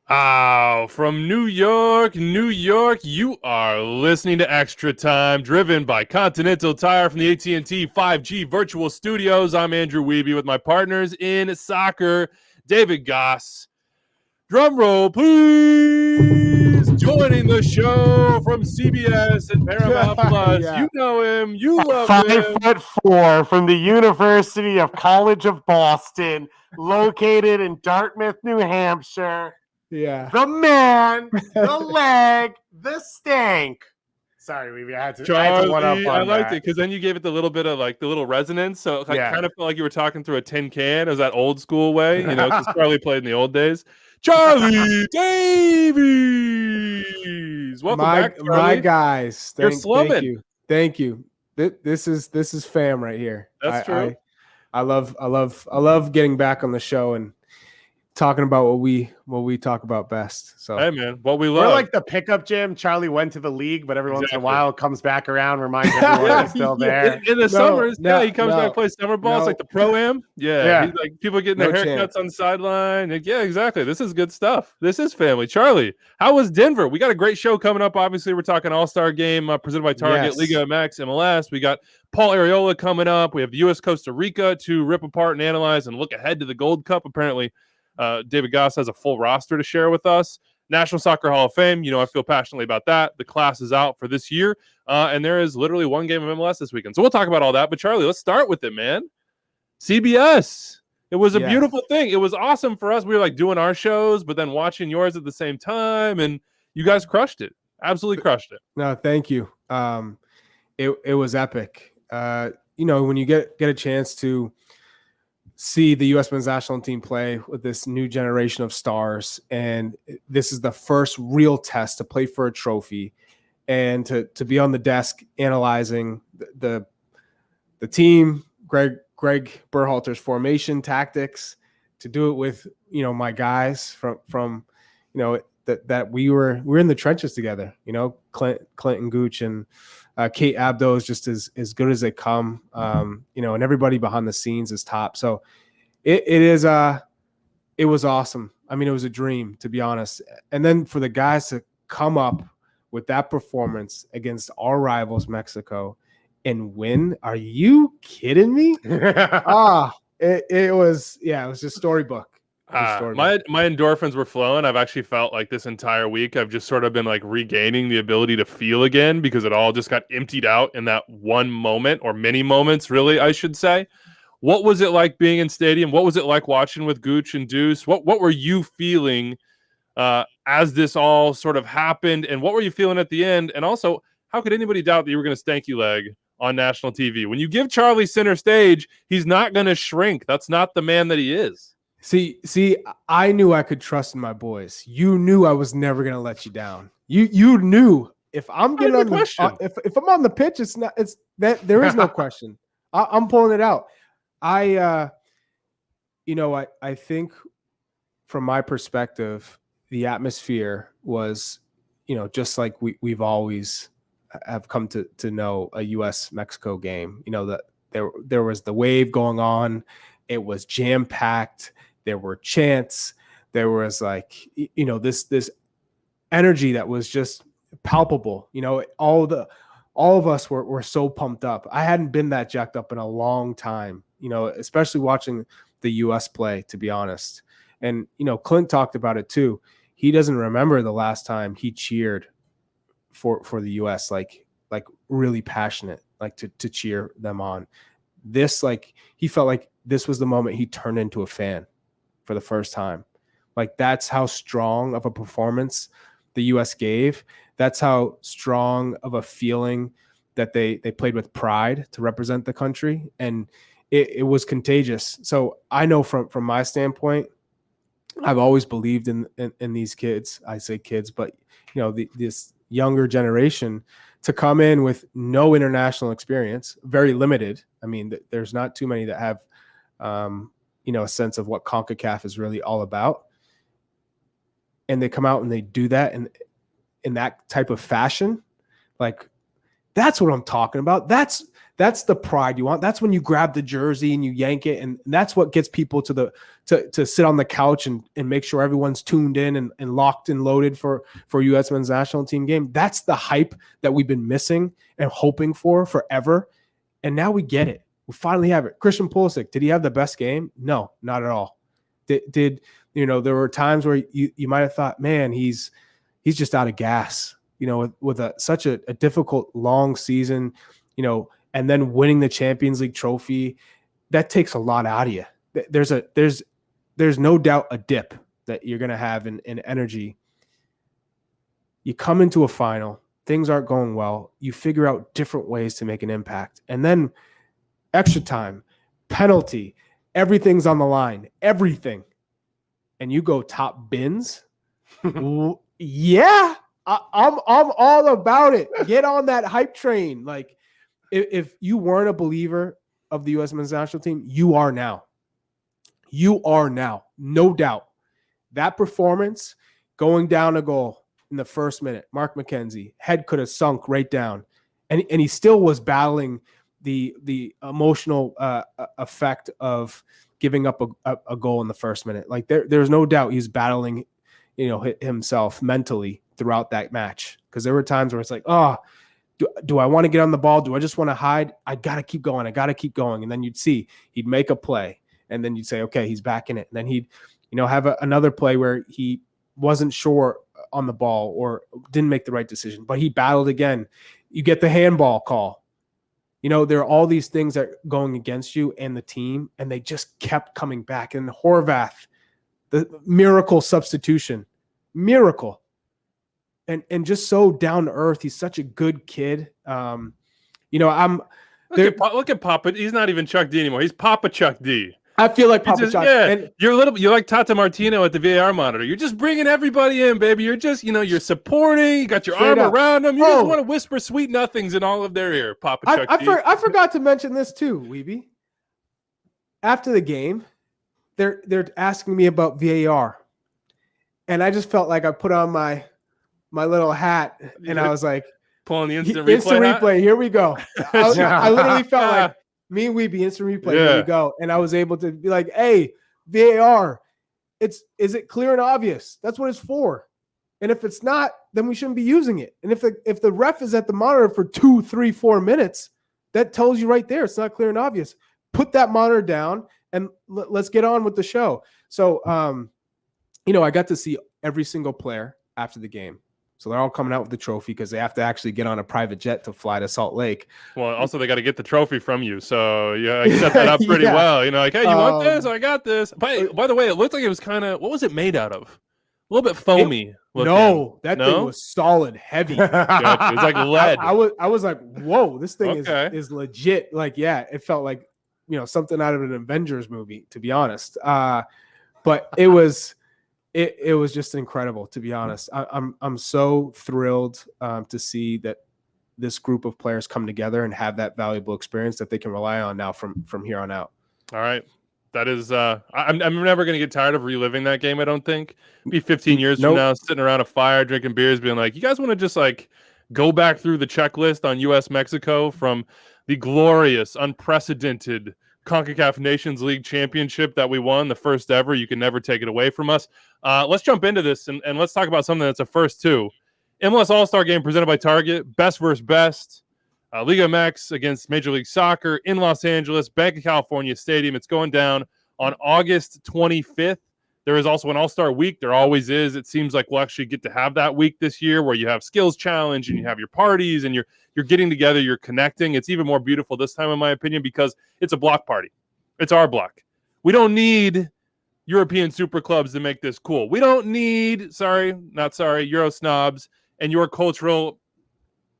Oh, from New York, New York, you are listening to Extra Time, driven by Continental Tire from the AT&T 5G Virtual Studios. I'm Andrew Wiebe with my partners in soccer, David Goss. Drum roll, please. Joining the show from CBS and Paramount Plus. Yeah. You know him. You love him. 5'4" from the University of College of Boston, located in Dartmouth, New Hampshire. Yeah. The man, the leg, the stank. Sorry, Wiebe, I had to one up on I liked that. it because then you gave it the little bit of like the little resonance, so it Yeah. kind of felt like you were talking through a tin can. It was that old school way, because Charlie played in the old days. Charlie Davies, welcome back, Charlie. My guys. You're slumming. Thank you. This is fam right here. That's true. I love getting back on the show and talking about what we talk about best. So hey man, what we love. We're like the pickup gym. Charlie went to the league, but every once in a while comes back around, reminds everyone he's still there. In the summers, he comes back and plays summer balls like the pro-am. He's like people getting their haircuts on the sideline. Yeah, exactly. This is good stuff. This is family. Charlie, how was Denver? We got a great show coming up. Obviously, we're talking All-Star Game presented by Target, Liga MX, MLS. We got Paul Arriola coming up. We have U.S. Costa Rica to rip apart and analyze and look ahead to the Gold Cup. Apparently, David Goss has a full roster to share with us. National Soccer Hall of Fame, I feel passionately about that. The class is out for this year, and there is literally one game of MLS this weekend. So we'll talk about all that. But Charlie, let's start with it, man. CBS. It was a beautiful thing. It was awesome for us. We were like doing our shows, but then watching yours at the same time, and you guys crushed it. Absolutely crushed it. No, thank you. It was epic. When you get a chance to see the U.S. men's national team play with this new generation of stars, and this is the first real test to play for a trophy, and to be on the desk analyzing the team, Greg Berhalter's formation tactics, to do it with my guys from that we were in the trenches together. Clinton Gooch and Kate Abdo is just as good as they come, and everybody behind the scenes is top. So it was awesome. I mean, it was a dream, to be honest. And then for the guys to come up with that performance against our rivals, Mexico, and win, are you kidding me? It was just storybook. My endorphins were flowing. I've actually felt like this entire week I've just sort of been like regaining the ability to feel again, because it all just got emptied out in that one moment, or many moments, really, I should say. What was it like being in stadium? What was it like watching with Gooch and Deuce? What were you feeling as this all sort of happened, and what were you feeling at the end? And also, how could anybody doubt that you were going to stanky leg on national TV? When you give Charlie center stage, he's not going to shrink. That's not the man that he is. See, I knew I could trust in my boys. You knew I was never going to let you down. You knew if I'm getting on if I'm on the pitch, there is no question. I'm pulling it out. I think from my perspective, the atmosphere was, just like we've always have come to know a U.S.-Mexico game. That there was the wave going on. It was jam-packed. There were chants. There was this energy that was just palpable. All of us were so pumped up. I hadn't been that jacked up in a long time, especially watching the U.S. play, to be honest. And, Clint talked about it too. He doesn't remember the last time he cheered for the U.S. like really passionate, like to cheer them on. This, he felt like this was the moment he turned into a fan for the first time. Like, that's how strong of a performance the U.S. gave. That's how strong of a feeling that they played with pride to represent the country. And it was contagious. So I know from my standpoint, I've always believed in these kids. I say kids, but this younger generation to come in with no international experience, very limited. I mean, there's not too many that have, a sense of what CONCACAF is really all about. And they come out and they do that in that type of fashion. Like, That's what I'm talking about. That's the pride you want. That's when you grab the jersey and you yank it, and that's what gets people to sit on the couch and make sure everyone's tuned in and locked and loaded for U.S. men's national team game. That's the hype that we've been missing and hoping for forever, and now we get it. We finally have it. Christian Pulisic, did he have the best game? No, not at all. Did there were times where you might have thought, man, he's just out of gas. With such a difficult long season, and then winning the Champions League trophy, that takes a lot out of you. There's no doubt a dip that you're going to have in energy. You come into a final, things aren't going well. You figure out different ways to make an impact. And then extra time, penalty, everything's on the line, everything. And you go top bins. Yeah, I'm all about it. Get on that hype train. Like, if you weren't a believer of the U.S. men's national team, you are now. You are now, no doubt. That performance, going down a goal in the first minute, Mark McKenzie, head could have sunk right down, and he still was battling the emotional effect of giving up a goal in the first minute. Like there's no doubt he's battling, himself mentally throughout that match, because there were times where it's like, do I want to get on the ball? Do I just want to hide? I got to keep going. And then you'd see he'd make a play, and then you'd say, okay, he's back in it. And then he'd, have another play where he wasn't sure on the ball or didn't make the right decision, but he battled again. You get the handball call. There are all these things that are going against you and the team, and they just kept coming back. And Horvath, the miracle substitution, miracle. And just so down to earth. He's such a good kid. Look at Papa. He's not even Chuck D anymore. He's Papa Chuck D. I feel like Papa Chuck. Yeah, and you're like Tata Martino at the VAR monitor. You're just bringing everybody in, baby. You're just, you're supporting. You got your arm around them. You just want to whisper sweet nothings in all of their ear, Papa Chuck D. I forgot to mention this too, Weeby. After the game, they're asking me about VAR, and I just felt like I put on my little hat, and I was like, pulling the instant replay. Here we go. I literally felt like me and Weeby, instant replay. Yeah. Here we go. And I was able to be like, hey, VAR, is it clear and obvious? That's what it's for. And if it's not, then we shouldn't be using it. And if the ref is at the monitor for 2, 3, 4 minutes, that tells you right there it's not clear and obvious. Put that monitor down and let's get on with the show. So, I got to see every single player after the game. So they're all coming out with the trophy because they have to actually get on a private jet to fly to Salt Lake. Well, also they got to get the trophy from you. So yeah, you set that up pretty well. Like, hey, you want this? I got this. By the way, it looked like it was kind of, what was it made out of? A little bit foamy. Thing was solid, heavy. It was like lead. I was like, whoa, this thing is legit. Like, yeah, it felt like, something out of an Avengers movie, to be honest. But it was just incredible, to be honest. I'm so thrilled to see that this group of players come together and have that valuable experience that they can rely on now from here on out. All right. That is, I'm never going to get tired of reliving that game, I don't think. It'll be 15 years from now, sitting around a fire, drinking beers, being like, you guys want to just go back through the checklist on US-Mexico from the glorious, unprecedented CONCACAF Nations League championship that we won, the first ever. You can never take it away from us. Let's jump into this and let's talk about something that's a first too. MLS All-Star Game presented by Target, best versus best. Liga MX against Major League Soccer in Los Angeles, Banc of California Stadium. It's going down on August 25th. There is also an All-Star Week. There always is. It seems like we'll actually get to have that week this year where you have skills challenge and you have your parties and you're getting together, you're connecting. It's even more beautiful this time, in my opinion, because it's a block party. It's our block. We don't need European super clubs to make this cool. We don't need, Euro snobs and your cultural,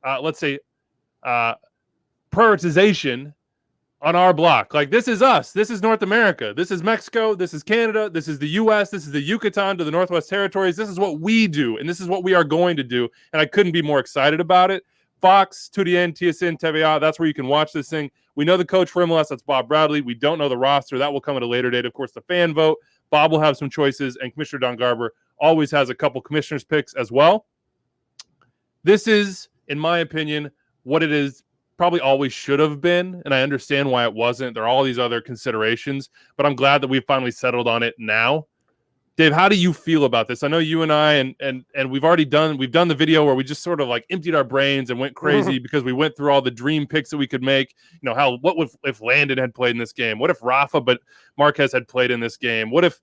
prioritization on our block. Like, this is us. This is North America. This is Mexico. This is Canada. This is the U.S. This is the Yucatan to the Northwest Territories. This is what we do, and this is what we are going to do, and I couldn't be more excited about it. Fox, TUDN, TSN, TVA, that's where you can watch this thing. We know the coach for MLS, that's Bob Bradley. We don't know the roster. That will come at a later date. Of course, the fan vote. Bob will have some choices, and Commissioner Don Garber always has a couple commissioners' picks as well. This is, in my opinion, what it is probably always should have been, and I understand why it wasn't. There are all these other considerations, but I'm glad that we've finally settled on it now. Dave, how do you feel about this? I know you and I and we've done the video where we just sort of like emptied our brains and went crazy because we went through all the dream picks that we could make. You know, what if Landon had played in this game? What if Rafa but Marquez had played in this game? What if,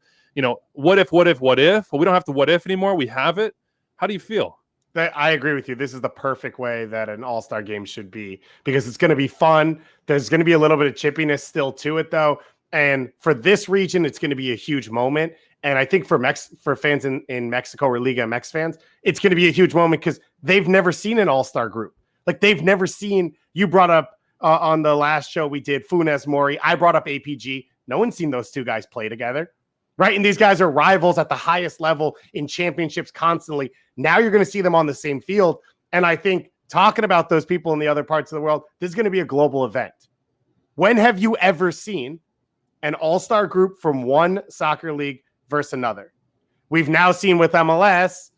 what if? Well, we don't have to what if anymore. We have it. How do you feel? I agree with you. This is the perfect way that an all-star game should be, because it's going to be fun. There's going to be a little bit of chippiness still to it, though. And for this region, it's going to be a huge moment. And I think for fans in Mexico, or Liga MX fans, it's going to be a huge moment because they've never seen an all-star group. Like, they've never seen, you brought up on the last show we did, Funes Mori. I brought up APG. No one's seen those two guys play together, right? And these guys are rivals at the highest level in championships constantly. Now you're going to see them on the same field. And I think talking about those people in the other parts of the world, this is going to be a global event. When have you ever seen an all-star group from one soccer league versus another? We've now seen with MLS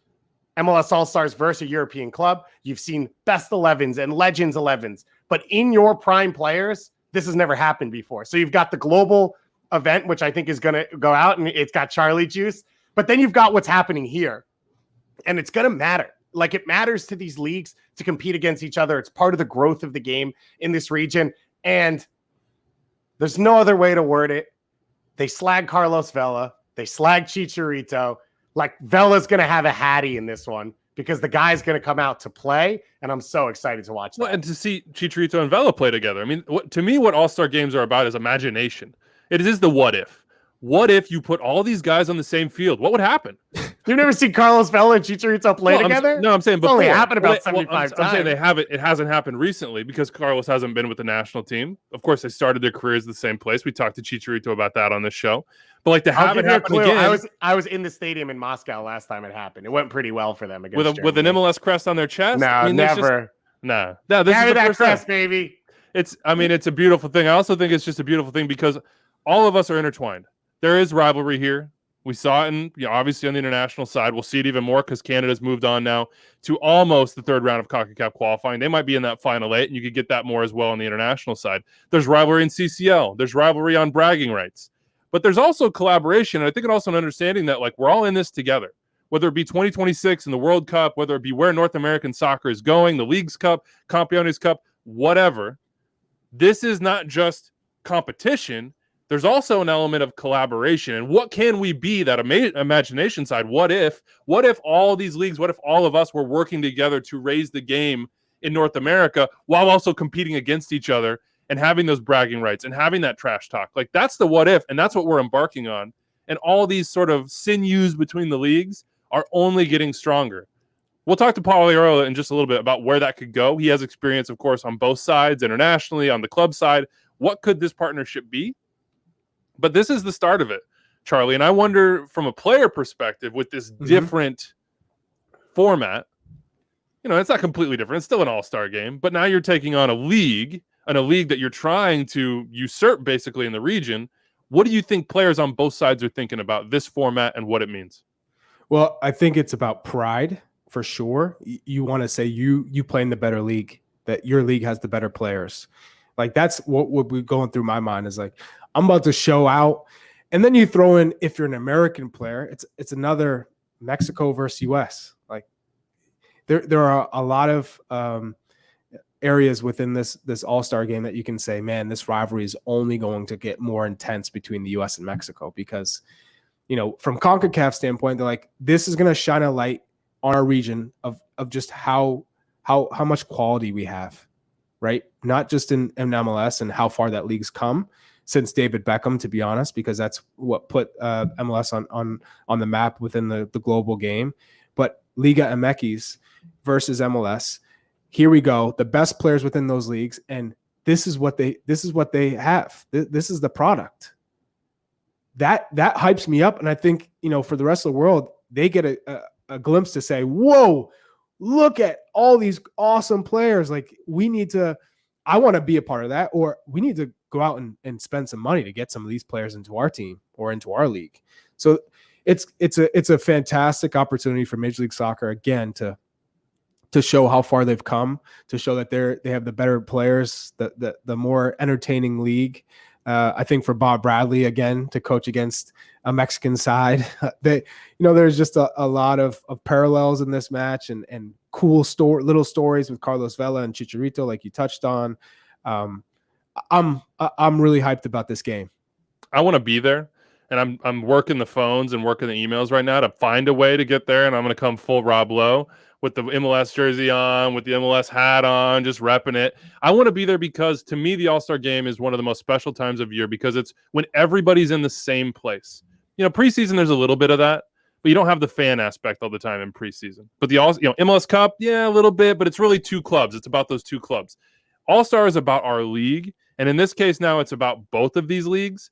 All-Stars versus a European club. You've seen best 11s and legends 11s. But in your prime players, this has never happened before. So you've got the global event, which I think is going to go out, and it's got Charlie juice. But then you've got what's happening here. And it's going to matter. Like, it matters to these leagues to compete against each other. It's part of the growth of the game in this region. And there's no other way to word it. They slag Carlos Vela. They slag Chicharito. Like, Vela's going to have a hattie in this one because the guy's going to come out to play. And I'm so excited to watch that. Well, and to see Chicharito and Vela play together. I mean, to me, what all-star games are about is imagination. It is the what if. What if you put all these guys on the same field? What would happen? You've never seen Carlos Vela and Chicharito play together? I'm saying before. It's only happened about 75 times. I'm saying they have it. It hasn't happened recently because Carlos hasn't been with the national team. Of course, they started their careers the same place. We talked to Chicharito about that on this show. But like to have it happen again. I was in the stadium in Moscow last time it happened. It went pretty well for them against with an MLS crest on their chest. No, never. No, this is that crest, baby. It's a beautiful thing. I also think it's just a beautiful thing because all of us are intertwined. There is rivalry here. We saw it obviously on the international side. We'll see it even more because Canada's moved on now to almost the third round of CONCACAF qualifying. They might be in that final 8, and you could get that more as well on the international side. There's rivalry in CCL. There's rivalry on bragging rights. But there's also collaboration, and I think also an understanding that, like, we're all in this together. Whether it be 2026 in the World Cup, whether it be where North American soccer is going, the Leagues Cup, Campeones Cup, whatever. This is not just competition. There's also an element of collaboration. And what can we be, that imagination side? What if all these leagues, what if all of us were working together to raise the game in North America while also competing against each other and having those bragging rights and having that trash talk? Like, that's the what if, and that's what we're embarking on. And all these sort of sinews between the leagues are only getting stronger. We'll talk to Paul Arriola in just a little bit about where that could go. He has experience, of course, on both sides, internationally, on the club side. What could this partnership be? But this is the start of it, Charlie. And I wonder, from a player perspective, with this different format, it's not completely different. It's still an all-star game. But now you're taking on a league that you're trying to usurp, basically, in the region. What do you think players on both sides are thinking about this format and what it means? Well, I think it's about pride, for sure. You want to say you play in the better league, that your league has the better players. Like, that's what would be going through my mind, is like, I'm about to show out. And then you throw in, if you're an American player, it's another Mexico versus US. Like, there are a lot of areas within this all-star game that you can say, man, this rivalry is only going to get more intense between the US and Mexico, because, from CONCACAF standpoint, they're like, this is going to shine a light on our region of just how much quality we have, right? Not just in MLS and how far that league's come since David Beckham, to be honest, because that's what put MLS on the map within the global game. But Liga MX versus MLS, here we go. The best players within those leagues, and this is what they have. This is the product. That hypes me up, and I think for the rest of the world, they get a glimpse to say, "Whoa, look at all these awesome players! Like, I want to be a part of that, or we need to go out and spend some money to get some of these players into our team or into our league." So it's a fantastic opportunity for Major League Soccer again to to show how far they've come, to show that they have the better players, the more entertaining league. I think for Bob Bradley, again, to coach against a Mexican side, there's just a lot of parallels in this match and cool little stories with Carlos Vela and Chicharito, like you touched on. I'm really hyped about this game. I want to be there, and I'm working the phones and working the emails right now to find a way to get there, and I'm going to come full Rob Lowe with the MLS jersey on, with the MLS hat on, just repping it. I want to be there because, to me, the All-Star Game is one of the most special times of year because it's when everybody's in the same place. Preseason, there's a little bit of that, but you don't have the fan aspect all the time in preseason. But the MLS Cup, yeah, a little bit, but it's really two clubs. It's about those two clubs. All-Star is about our league, and in this case now it's about both of these leagues.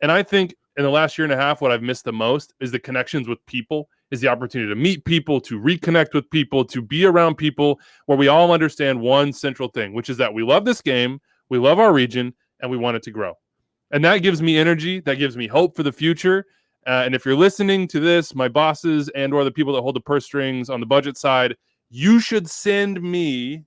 And I think in the last year and a half, what I've missed the most is the connections with people, is the opportunity to meet people, to reconnect with people, to be around people where we all understand one central thing, which is that we love this game, we love our region, and we want it to grow. And that gives me energy. That gives me hope for the future. And if you're listening to this, my bosses and or the people that hold the purse strings on the budget side, you should send me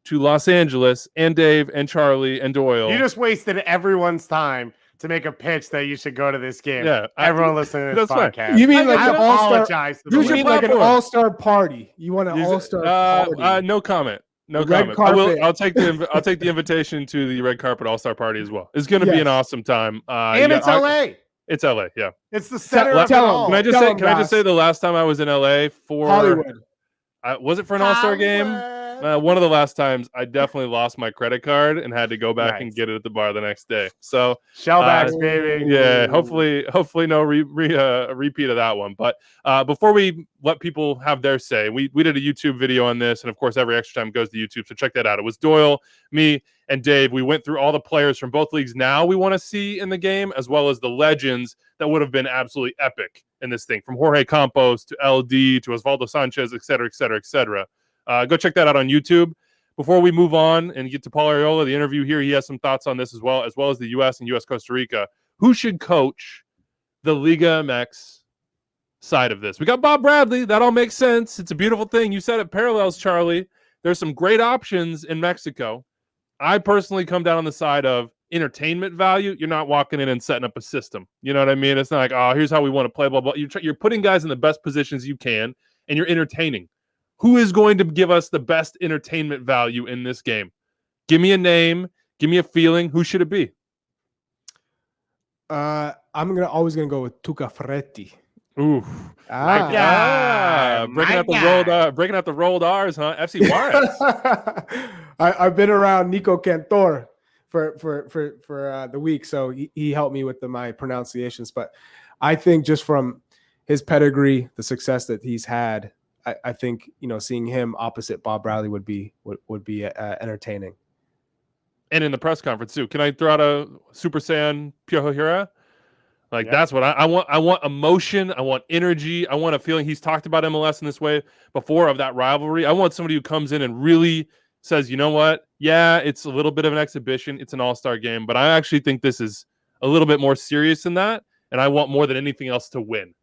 to Los Angeles and Dave and Charlie and Doyle. You just wasted everyone's time to make a pitch that you should go to this game. Yeah, everyone listening to this podcast. You mean like an all-star? You should like an all-star party. You want an all-star party? No comment. No comment. I'll take the invitation to the red carpet all-star party as well. It's going to be an awesome time. And it's LA. It's LA. Yeah, it's the center of it all. Can I just say the last time I was in LA for Hollywood, was it for an all-star game? One of the last times I definitely lost my credit card and had to go back and get it at the bar the next day. So shellbacks, baby. Yeah, hopefully no repeat of that one. But before we let people have their say, we did a YouTube video on this, and of course every extra time goes to YouTube, so check that out. It was Doyle, me, and Dave. We went through all the players from both leagues now we want to see in the game, as well as the legends that would have been absolutely epic in this thing, from Jorge Campos to LD to Osvaldo Sanchez, et cetera, et cetera, et cetera. Go check that out on YouTube. Before we move on and get to Paul Arriola, the interview here, he has some thoughts on this as well as the U.S. and U.S. Costa Rica. Who should coach the Liga MX side of this? We got Bob Bradley. That all makes sense. It's a beautiful thing. You said it parallels, Charlie. There's some great options in Mexico. I personally come down on the side of entertainment value. You're not walking in and setting up a system. You know what I mean? It's not like, oh, here's how we want to play, blah, blah. You're putting guys in the best positions you can, and you're entertaining. Who is going to give us the best entertainment value in this game? Give me a name. Give me a feeling. Who should it be? I'm always gonna go with Tuca Ferretti. Ooh, breaking out the rolled R's, huh? FC Juarez. I've been around Nico Cantor for the week, so he helped me with my pronunciations. But I think just from his pedigree, the success that he's had, I think seeing him opposite Bob Bradley would be entertaining. And in the press conference too, can I throw out a Super Saiyan Piojo Hira? That's what I want. I want emotion. I want energy. I want a feeling. He's talked about MLS in this way before, of that rivalry. I want somebody who comes in and really says, you know what? Yeah, it's a little bit of an exhibition. It's an all-star game, but I actually think this is a little bit more serious than that. And I want more than anything else to win.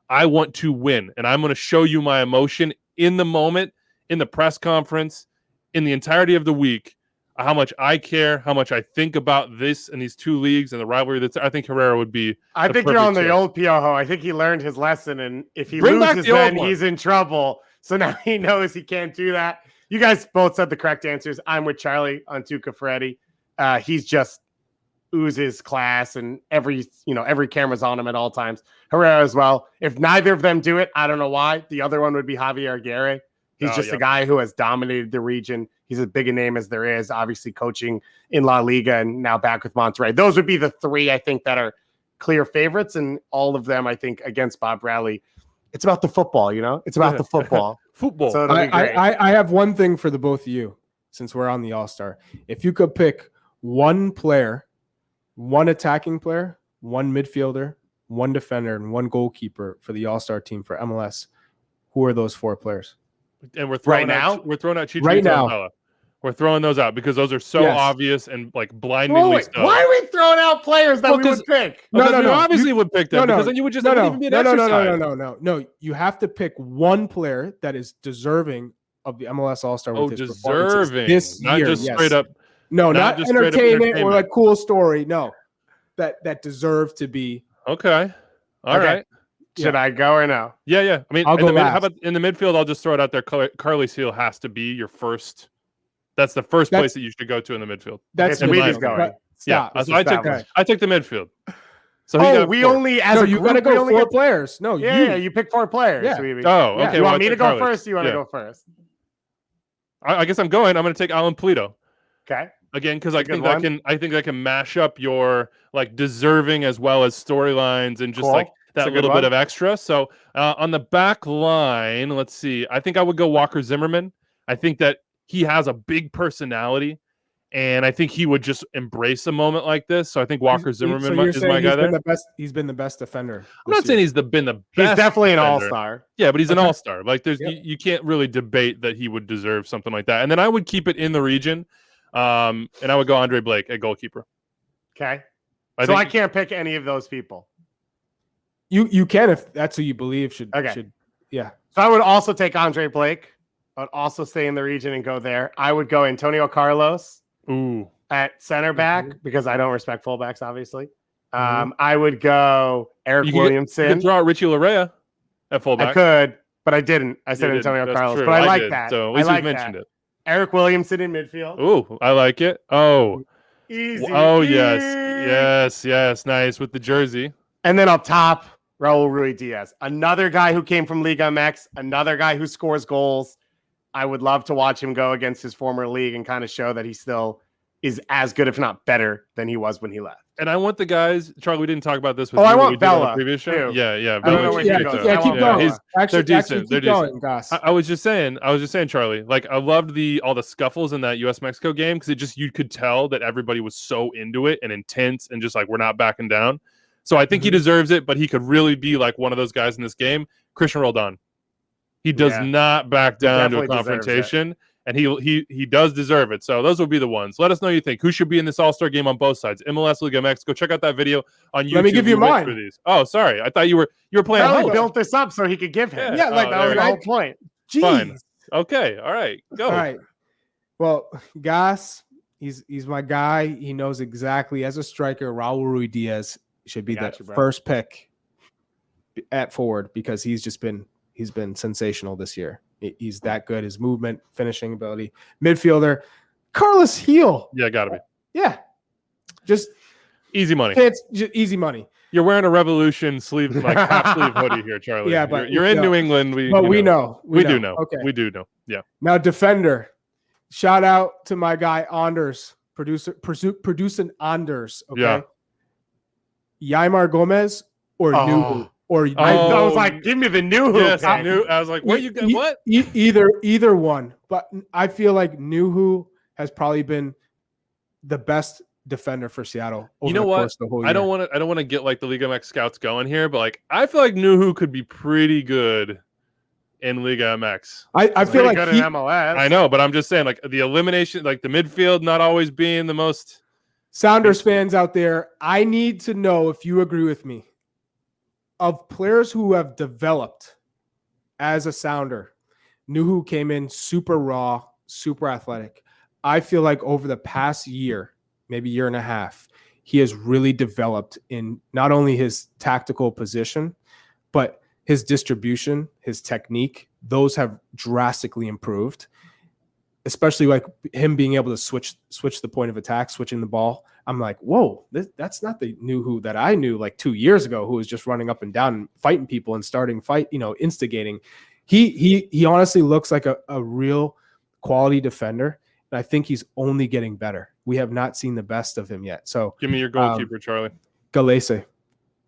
I want to win, and I'm going to show you my emotion in the moment, in the press conference, in the entirety of the week, how much I care, how much I think about this and these two leagues and the rivalry. I think Herrera would be. I think you're on the old Piojo. I think he learned his lesson, and if he loses, then he's in trouble. So now he knows he can't do that. You guys both said the correct answers. I'm with Charlie on Tuca Ferretti. He's just oozes class, and every camera's on him at all times. Herrera as well. If neither of them do it, I don't know why. The other one would be Javier Aguirre. He's a guy who has dominated the region. He's as big a name as there is, obviously coaching in La Liga and now back with Monterrey. Those would be the three I think that are clear favorites, and all of them I think against Bob Bradley. It's about the football, It's about the football. Football. So I have one thing for the both of you, since we're on the All-Star. If you could pick one player, one attacking player, one midfielder, one defender, and one goalkeeper for the All-Star team for MLS, who are those four players? And we're throwing out Chicharito right now. Vela. We're throwing those out because those are so obvious and blindingly so. Why are we throwing out players that we would pick? No. Obviously would pick them because then you would just even be an exercise. No. You have to pick one player that is deserving of the MLS All-Star. Oh, with his deserving. This not year, just straight up. No, not just straight up entertainment or like cool story. No, that deserved to be. Okay. All right. Should I go or no? Yeah. I mean, I'll go last. How about in the midfield? I'll just throw it out there. Carly Seal has to be your first. That's the first place that you should go to in the midfield. That's Sweden's going. Stop. Yeah, so I took the midfield. So we only as you got to go 4 players. No, you pick 4 players. Yeah. Okay. You want me to go first? You want to go first? I guess I'm going to take Alan Polito. Okay. Again, because I think that can mash up your like deserving as well as storylines and just like that little bit of extra. So on the back line, let's see. I think I would go Walker Zimmerman. I think that he has a big personality, and I think he would just embrace a moment like this. So I think Walker Zimmerman is my guy there. He's been the best defender. I'm not saying he's been the best. He's definitely an all-star. Yeah, but he's an all-star. Like you can't really debate that he would deserve something like that. And then I would keep it in the region, and I would go Andre Blake at goalkeeper. Okay. I can't pick any of those people. You can if that's who you believe should. Yeah. So I would also take Andre Blake. I would also stay in the region and go there. I would go Antonio Carlos at center back because I don't respect fullbacks, obviously. I would go Eric Williamson. You could throw out Richie Larea at fullback. I could, but I didn't. I said Antonio Carlos, but I like that. So at least we mentioned it. Eric Williamson in midfield. Ooh, I like it. Oh, easy. Oh, yes. Nice with the jersey. And then up top, Raul Ruiz-Diaz, another guy who came from Liga MX, another guy who scores goals. I would love to watch him go against his former league and kind of show that he still is as good, if not better, than he was when he left. And I want the guys, Charlie, we didn't talk about this with I want Bella. Previous show. Too. Yeah. Keep going. They're decent. They're decent. I was just saying, Charlie, like I loved all the scuffles in that US-Mexico game because you could tell that everybody was so into it and intense and just like, we're not backing down. So I think he deserves it, but he could really be like one of those guys in this game. Christian Roldan. He does not back down to a confrontation, and he does deserve it. So those will be the ones. Let us know what you think. Who should be in this All-Star game on both sides? MLS, Liga MX. Go check out that video on YouTube. Let me give you mine. For these. Oh, sorry. I thought you were playing. He built this up so he could give him. Yeah, like that was the whole point. Jeez. Fine. Okay. All right. Go. All right. Well, Gas, he's my guy. He knows exactly as a striker, Raul Ruiz-Diaz should be the first pick at forward because he's been sensational this year. He's that good. His movement, finishing ability. Midfielder, Carlos Heel. Yeah, gotta be. Yeah. Just easy money. It's just easy money. You're wearing a Revolution sleeve, like half sleeve hoodie here, Charlie. Yeah, but you're in New England. We know. We do know. Okay. We do know. Yeah. Now, defender. Shout out to my guy Anders, producing Anders. Okay. Yeah. Yaimar Gomez or Nuhu. Or I was like, give me the Nuhu. Yes, I was like, what you got? What? Either one. But I feel like Nuhu has probably been the best defender for Seattle. You know what? I don't want to get like the Liga MX scouts going here, but like I feel like Nuhu could be pretty good in Liga MX. I feel like good in MLS. I know, but I'm just saying, like the elimination, like the midfield not always being the most. Sounders fans out there, I need to know if you agree with me. Of players who have developed as a Sounder, Nuhu came in super raw, super athletic. I feel like over the past year, maybe year and a half, he has really developed in not only his tactical position, but his distribution, his technique. Those have drastically improved, especially like him being able to switch the point of attack, switching the ball. I'm like, whoa, that's not the Nuhu that I knew like 2 years ago, who was just running up and down and fighting people and starting fight, instigating. He honestly looks like a real quality defender. And I think he's only getting better. We have not seen the best of him yet. So give me your goalkeeper, Charlie. Galese.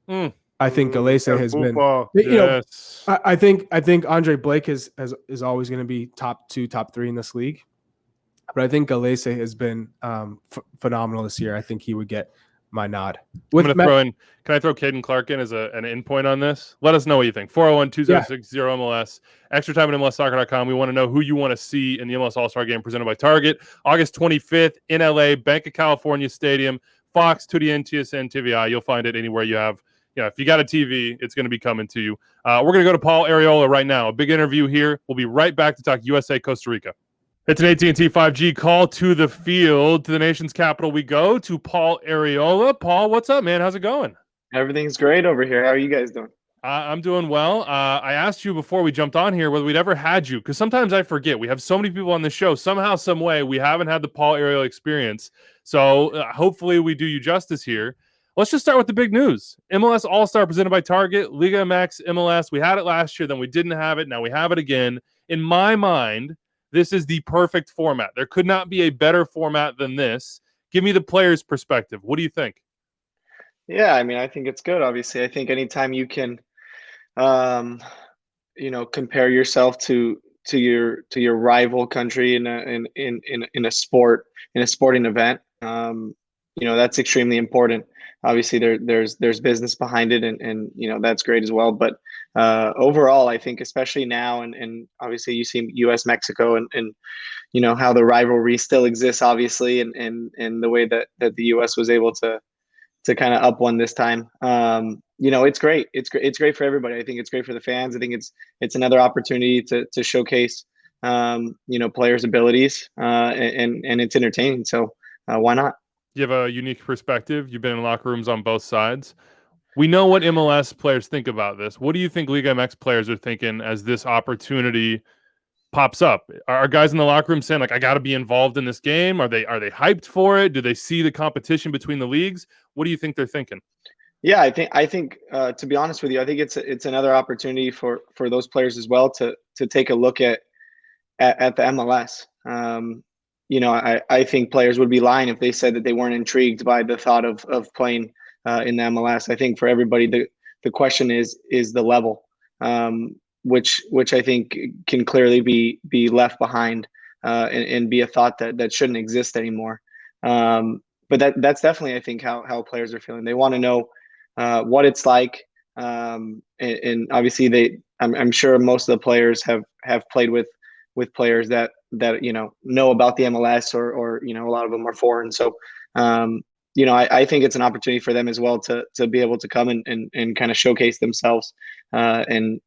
I think Galese has been. Yes. I think Andre Blake is always going to be top 2, top 3 in this league. But I think Galese has been phenomenal this year. I think he would get my nod. I'm going to throw in. Can I throw Caden Clark in as an in point on this? Let us know what you think. 401-2060-MLS. Extra time at MLSsoccer.com. We want to know who you want to see in the MLS All-Star Game presented by Target. August 25th in LA, Bank of California Stadium, Fox, 2DN, TSN, TVI. You'll find it anywhere you have if you got a TV, it's going to be coming to you. We're going to go to Paul Arriola right now. A big interview here. We'll be right back to talk USA Costa Rica. It's an AT&T 5G call to the field. To the nation's capital we go, to Paul Arriola. Paul, what's up, man? How's it going? Everything's great over here. How are you guys doing? I'm doing well. I asked you before we jumped on here whether we'd ever had you, because sometimes I forget. We have so many people on the show. Somehow, some way, we haven't had the Paul Arriola experience. So hopefully we do you justice here. Let's just start with the big news. MLS All-Star presented by Target, Liga MX, MLS. We had it last year, then we didn't have it. Now we have it again. In my mind, this is the perfect format. There could not be a better format than this. Give me the player's perspective. What do you think? Yeah, I mean, I think it's good. Obviously, I think anytime you can compare yourself to your rival country in a sporting event, that's extremely important. Obviously there's business behind it, and that's great as well, but overall I think, especially now, and obviously you see US Mexico and how the rivalry still exists, obviously, and the way that the US was able to kind of up one this time. It's great. It's great for everybody. I think it's great for the fans. I think it's another opportunity to showcase, players' abilities, and it's entertaining. So why not? You have a unique perspective. You've been in locker rooms on both sides. We know what MLS players think about this. What do you think Liga MX players are thinking as this opportunity pops up? Are guys in the locker room saying, like, I got to be involved in this game? Are they hyped for it? Do they see the competition between the leagues? What do you think they're thinking? Yeah, I think to be honest with you, I think it's another opportunity for those players as well to take a look at the MLS. I think players would be lying if they said that they weren't intrigued by the thought of playing in the MLS. I think for everybody, the question is the level, which I think can clearly be left behind, and be a thought that shouldn't exist anymore. But that's definitely, I think, how players are feeling. They want to know what it's like, and obviously I'm sure most of the players have played with players that know about the MLS, or a lot of them are foreign. So I think it's an opportunity for them as well to be able to come and kind of showcase themselves, and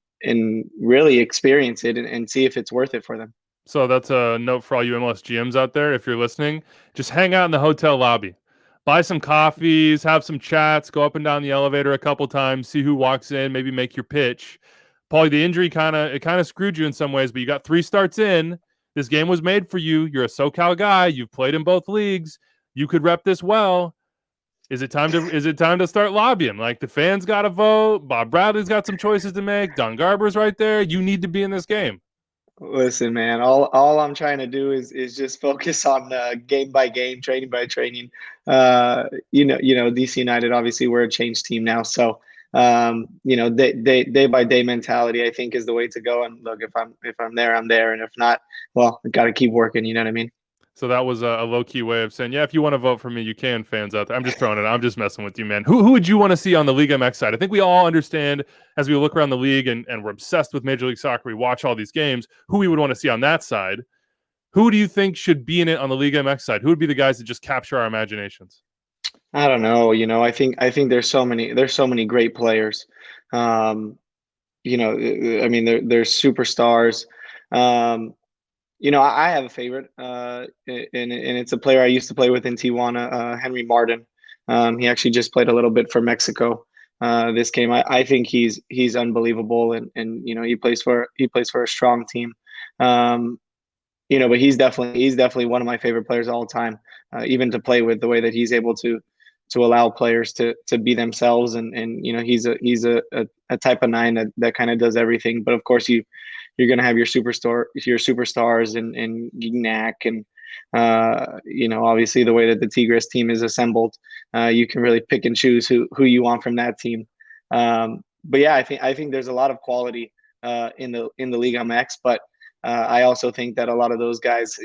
really experience it and see if it's worth it for them. So that's a note for all you MLS GMs out there. If you're listening, just hang out in the hotel lobby, buy some coffees, have some chats, go up and down the elevator a couple times, see who walks in, maybe make your pitch. Paulie, the injury kind of screwed you in some ways, but you got 3 starts in. This game was made for you. You're a SoCal guy. You've played in both leagues. You could rep this well. Is it time to start lobbying? Like, the fans got to vote. Bob Bradley's got some choices to make. Don Garber's right there. You need to be in this game. Listen, man, all I'm trying to do is just focus on game by game, training by training. DC United, obviously, we're a changed team now, so day by day mentality, I think, is the way to go. And look, if I'm there, I'm there, and if not, well, I got to keep working. You know what I mean? So that was a low key way of saying, yeah, if you want to vote for me, you can, fans out there. I'm just throwing it. I'm just messing with you, man. Who would you want to see on the Liga MX side? I think we all understand, as we look around the league and we're obsessed with Major League Soccer, we watch all these games, who we would want to see on that side. Who do you think should be in it on the Liga MX side? Who would be the guys that just capture our imaginations? I don't know. I think there's so many great players. I mean, there's superstars. I have a favorite, and it's a player I used to play with in Tijuana, Henry Martin. He actually just played a little bit for Mexico this game. I think he's unbelievable, and he plays for a strong team. But he's definitely one of my favorite players of all time, even to play with, the way that he's able to allow players to be themselves, and he's a type of 9 that kind of does everything. But of course you're going to have your superstars and Gignac, and obviously the way that the Tigres team is assembled, you can really pick and choose who you want from that team. But yeah, I think there's a lot of quality in the Liga MX, but I also think that a lot of those guys,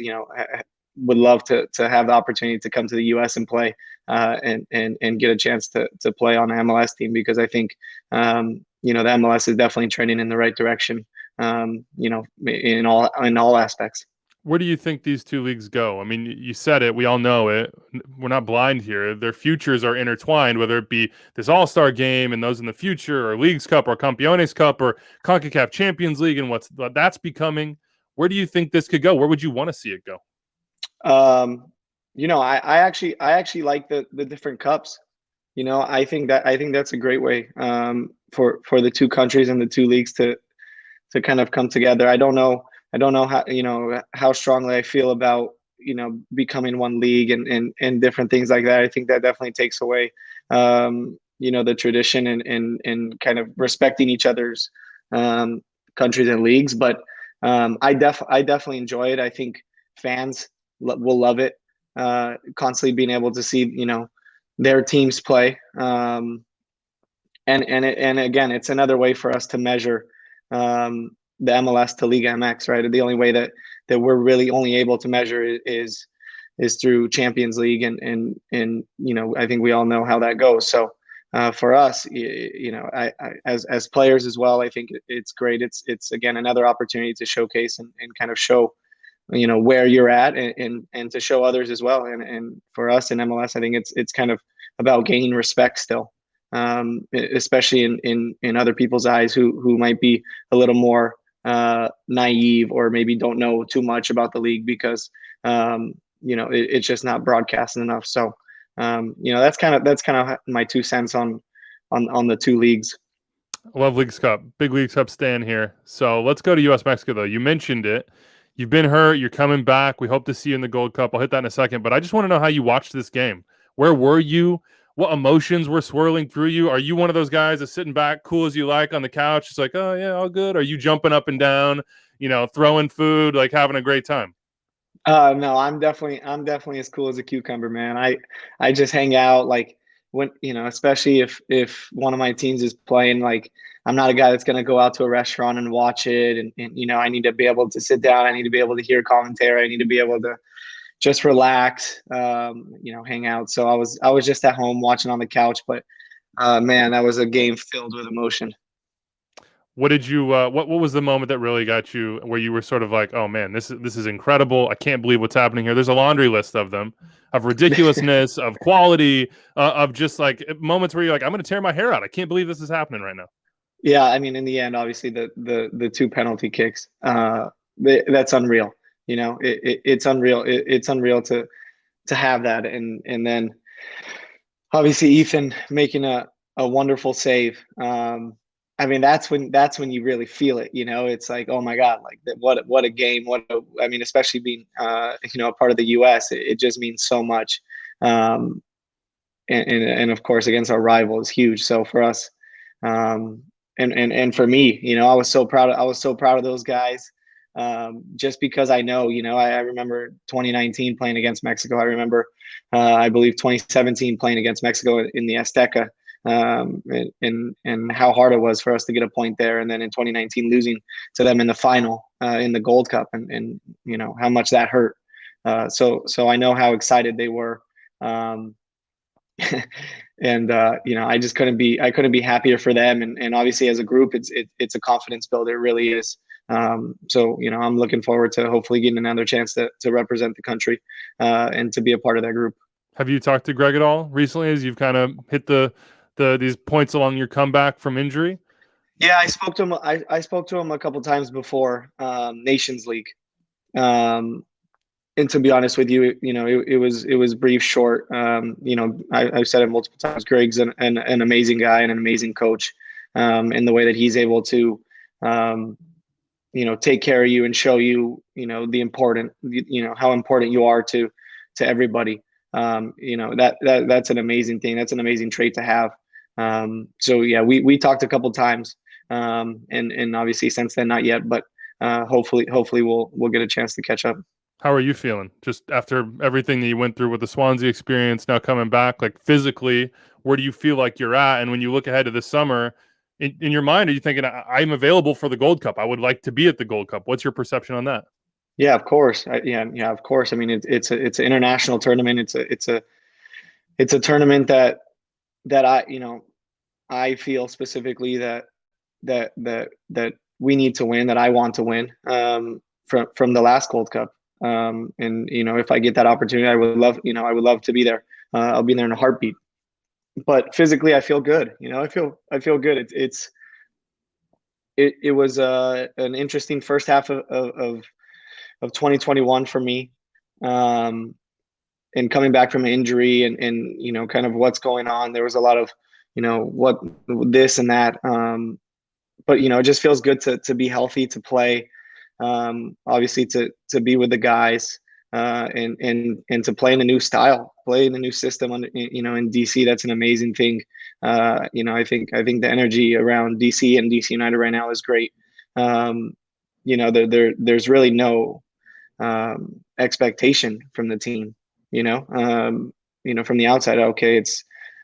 would love to have the opportunity to come to the US and play, and get a chance to play on the MLS team, because I think the MLS is definitely trending in the right direction, in all aspects. Where do you think these two leagues go? I mean, you said it. We all know it. We're not blind here. Their futures are intertwined, whether it be this All-Star Game and those in the future, or Leagues Cup, or Campeones Cup, or CONCACAF Champions League, and what that's becoming. Where do you think this could go? Where would you want to see it go? I actually like the different cups. I think that's a great way for the two countries and the two leagues to kind of come together. I don't know how strongly I feel about becoming one league and different things like that. I think that definitely takes away the tradition and kind of respecting each other's countries and leagues. But I definitely enjoy it. I think fans will love it. Constantly being able to see their teams play, and again, it's another way for us to measure the MLS to Liga MX, right? The only way that we're really only able to measure is through Champions League, and I think we all know how that goes. So for us, I as players as well, I think it's great. It's again another opportunity to showcase and kind of show where you're at and to show others as well. And for us in MLS, I think it's kind of about gaining respect still, especially in other people's eyes who might be a little more naive or maybe don't know too much about the league because it's just not broadcasted enough. So that's kind of my 2 cents on the two leagues. I love Leagues Cup. Big Leagues Cup stand here. So let's go to US Mexico though. You mentioned it. You've been hurt. You're coming back. We hope to see you in the Gold Cup. I'll hit that in a second. But I just want to know how you watched this game. Where were you? What emotions were swirling through you? Are you one of those guys that's sitting back, cool as you like on the couch? It's like, oh, yeah, all good. Are you jumping up and down, throwing food, like having a great time? No, I'm definitely as cool as a cucumber, man. I just hang out like when, especially if one of my teams is playing, like I'm not a guy that's going to go out to a restaurant and watch it. And I need to be able to sit down. I need to be able to hear commentary. I need to be able to just relax, hang out. So I was just at home watching on the couch, but man, that was a game filled with emotion. What did you what was the moment that really got you where you were sort of like, oh man, this is incredible. I can't believe what's happening here. There's a laundry list of them, of ridiculousness, of quality, of just like moments where you're like, I'm going to tear my hair out. I can't believe this is happening right now. Yeah, I mean, in the end, obviously the 2 penalty kicks, that's unreal. It's unreal. It's unreal to have that, and then obviously Ethan making a wonderful save. I mean, that's when you really feel it. It's like, oh my God, like what a game. I mean, especially being a part of the U.S., it just means so much. And of course against our rival is huge. So for us, and for me, I was so proud of those guys. Just because I know, I remember 2019 playing against Mexico. I remember, I believe 2017 playing against Mexico in the Azteca, and how hard it was for us to get a point there. And then in 2019 losing to them in the final, in the Gold Cup, and how much that hurt. So I know how excited they were. And I just couldn't be happier for them. And obviously as a group, it's a confidence builder. It really is. So I'm looking forward to hopefully getting another chance to represent the country, and to be a part of that group. Have you talked to Greg at all recently as you've kind of hit these points along your comeback from injury? Yeah, I spoke to him. I spoke to him a couple times before Nations League. And to be honest with you, it was brief, short. I've said it multiple times. Greg's an amazing guy and an amazing coach, in the way that he's able to, take care of you and show you, how important you are to everybody. That's an amazing thing. That's an amazing trait to have. So yeah, we talked a couple times, and obviously since then not yet, but hopefully we'll get a chance to catch up. How are you feeling just after everything that you went through with the Swansea experience, now coming back, like physically, where do you feel like you're at? And when you look ahead to this summer, in your mind, are you thinking, I'm available for the Gold Cup? I would like to be at the Gold Cup. What's your perception on that? Yeah, of course. Of course. I mean, it's an international tournament. It's a tournament that I feel specifically that we need to win, that I want to win, from the last Gold Cup. And if I get that opportunity, I would love to be there. I'll be there in a heartbeat. But physically, I feel good. I feel good. It was an interesting first half of 2021 for me, and coming back from an injury and kind of what's going on. There was a lot of what this and that, but it just feels good to be healthy, to play, obviously to be with the guys, and to play in a new style, play in a new system in DC. That's an amazing thing. I think the energy around DC and DC United right now is great. There's really no expectation from the team. From the outside, okay,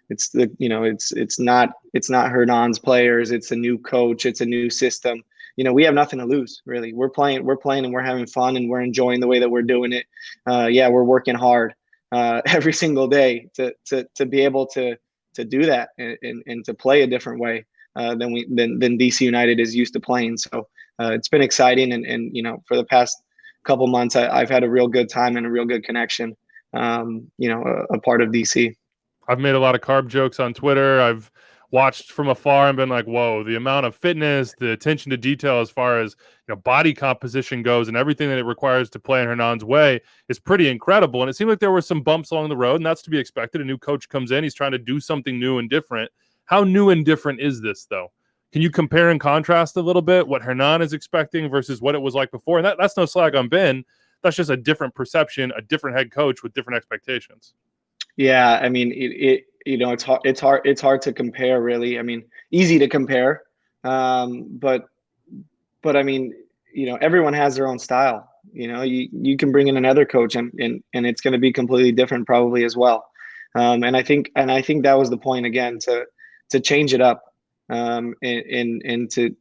it's not Hernan's players. It's a new coach. It's a new system. We have nothing to lose, really. We're playing and we're having fun and we're enjoying the way that we're doing it. Yeah, we're working hard every single day to be able to do that and to play a different way than DC United is used to playing. So it's been exciting, and for the past couple months, I've had a real good time and a real good connection. A part of DC. I've made a lot of carb jokes on Twitter. I've watched from afar and been like, whoa, the amount of fitness, the attention to detail as far as body composition goes and everything that it requires to play in Hernan's way is pretty incredible. And it seemed like there were some bumps along the road, and that's to be expected. A new coach comes in, he's trying to do something new and different. How new and different is this, though? Can you compare and contrast a little bit what Hernan is expecting versus what it was like before? And that's no slag on Ben. That's just a different perception, a different head coach with different expectations. Yeah, I mean, it's hard to compare, really. I mean, easy to compare, but I mean, everyone has their own style. You can bring in another coach and it's going to be completely different, probably, as well. And I think that was the point, again, to change it up, and to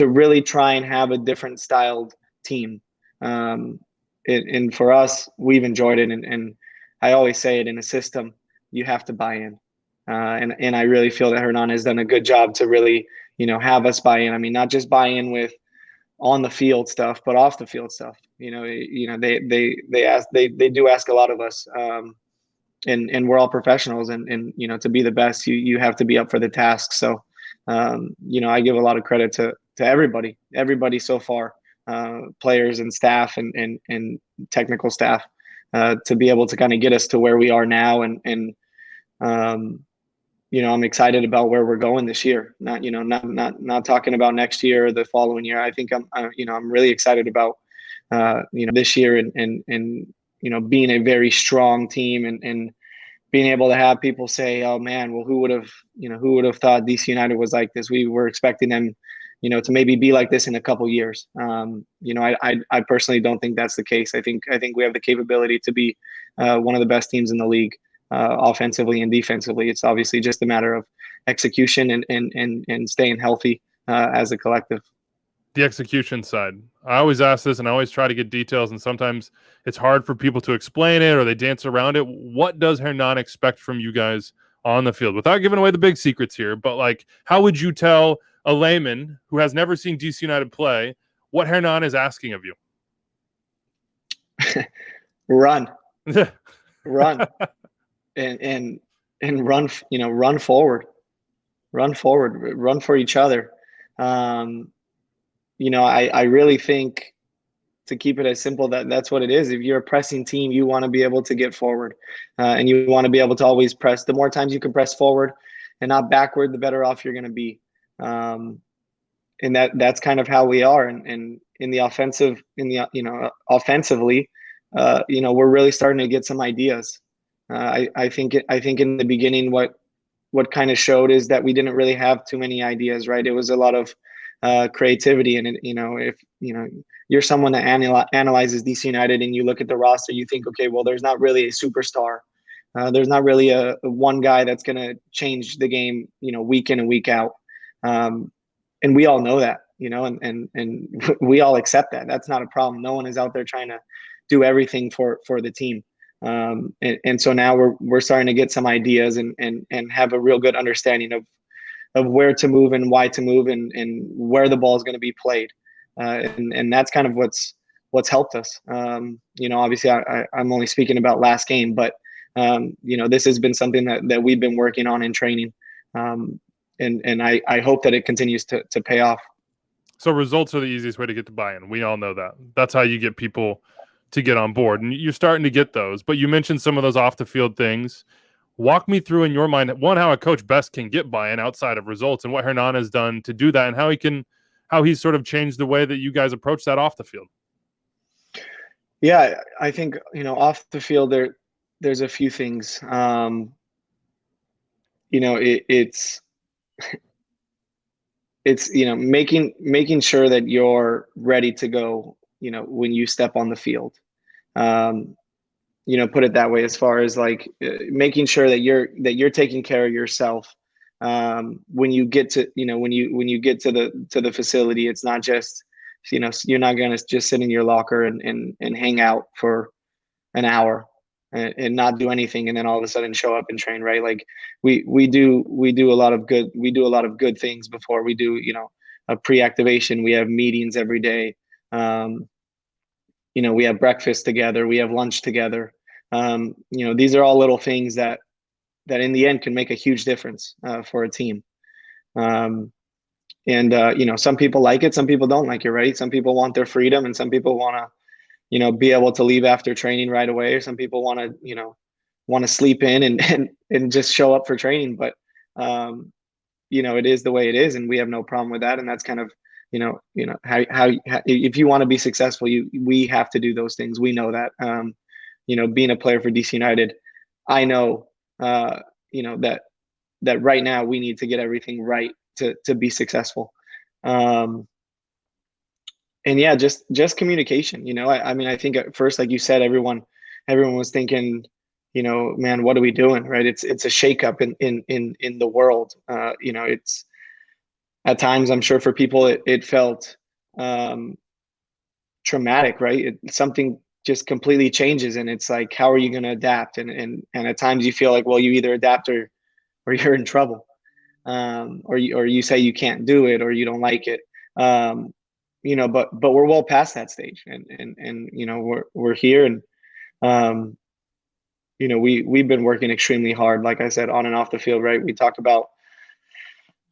really try and have a different styled team. And for us, we've enjoyed it, and I always say it, in a system, you have to buy in. And I really feel that Hernan has done a good job to really, have us buy in. I mean, not just buy in with on the field stuff, but off the field stuff. They do ask a lot of us, and we're all professionals, and to be the best, you have to be up for the task. So, I give a lot of credit to everybody so far, players and staff and technical staff, to be able to kind of get us to where we are now. And I'm excited about where we're going this year. Not talking about next year or the following year. I think I'm really excited about, this year and being a very strong team and being able to have people say, oh man, well, who would have thought DC United was like this? We were expecting them, to maybe be like this in a couple years. I personally don't think that's the case. I think we have the capability to be one of the best teams in the league, offensively and defensively. It's obviously just a matter of execution and staying healthy as a collective. The execution side. I always ask this, and I always try to get details, and sometimes it's hard for people to explain it or they dance around it. What does Hernan expect from you guys on the field? Without giving away the big secrets here, but how would you tell a layman who has never seen DC United play what Hernan is asking of you? Run. Run. And run, run forward, run for each other. I really think, to keep it as simple, that's what it is. If you're a pressing team, you want to be able to get forward, and you want to be able to always press. The more times you can press forward and not backward, the better off you're going to be. And that's kind of how we are. And in the offensive, offensively, we're really starting to get some ideas. I think in the beginning, what kind of showed is that we didn't really have too many ideas, right? It was a lot of creativity, and if you're someone that analyzes DC United and you look at the roster, you think, okay, well, there's not really a superstar. There's not really a one guy that's going to change the game, week in and week out. And we all know that, and we all accept that. That's not a problem. No one is out there trying to do everything for the team. And so now we're starting to get some ideas and have a real good understanding of where to move and why to move and where the ball is going to be played. And that's kind of what's what's helped us. Obviously I'm only speaking about last game, but this has been something that we've been working on in training. And I hope that it continues to pay off. So results are the easiest way to get to buy-in. We all know that. That's how you get people to get on board. And you're starting to get those. But you mentioned some of those off-the-field things. Walk me through in your mind, one, how a coach best can get buy-in outside of results and what Hernan has done to do that and how he's sort of changed the way that you guys approach that off the field. Yeah, I think, off the field there's a few things. It's making sure that you're ready to go, when you step on the field. Put it that way, as far as like making sure that you're taking care of yourself. When you get to, when you get to the facility, it's not just, you're not going to just sit in your locker and hang out for an hour and not do anything, and then all of a sudden show up and train, right? Like we do a lot of good things before we do, a pre-activation. We have meetings every day. We have breakfast together, we have lunch together. These are all little things that in the end can make a huge difference for a team. Some people like it, some people don't like it, right? Some people want their freedom, and some people want to, be able to leave after training right away, or some people want to sleep in and just show up for training. But it is the way it is, and we have no problem with that. And that's kind of how if you want to be successful, we have to do those things. We know that. Being a player for DC United, I know that right now we need to get everything right to be successful. And yeah, just communication. I think at first, like you said, everyone was thinking, man, what are we doing, right? It's a shakeup in the world. It's at times, I'm sure for people it felt traumatic, right? Something just completely changes, and it's like, how are you going to adapt? And at times you feel like, well, you either adapt or you're in trouble, or you say you can't do it, or you don't like it. But we're well past that stage, and we're here, and we've been working extremely hard, like I said, on and off the field, right? We talked about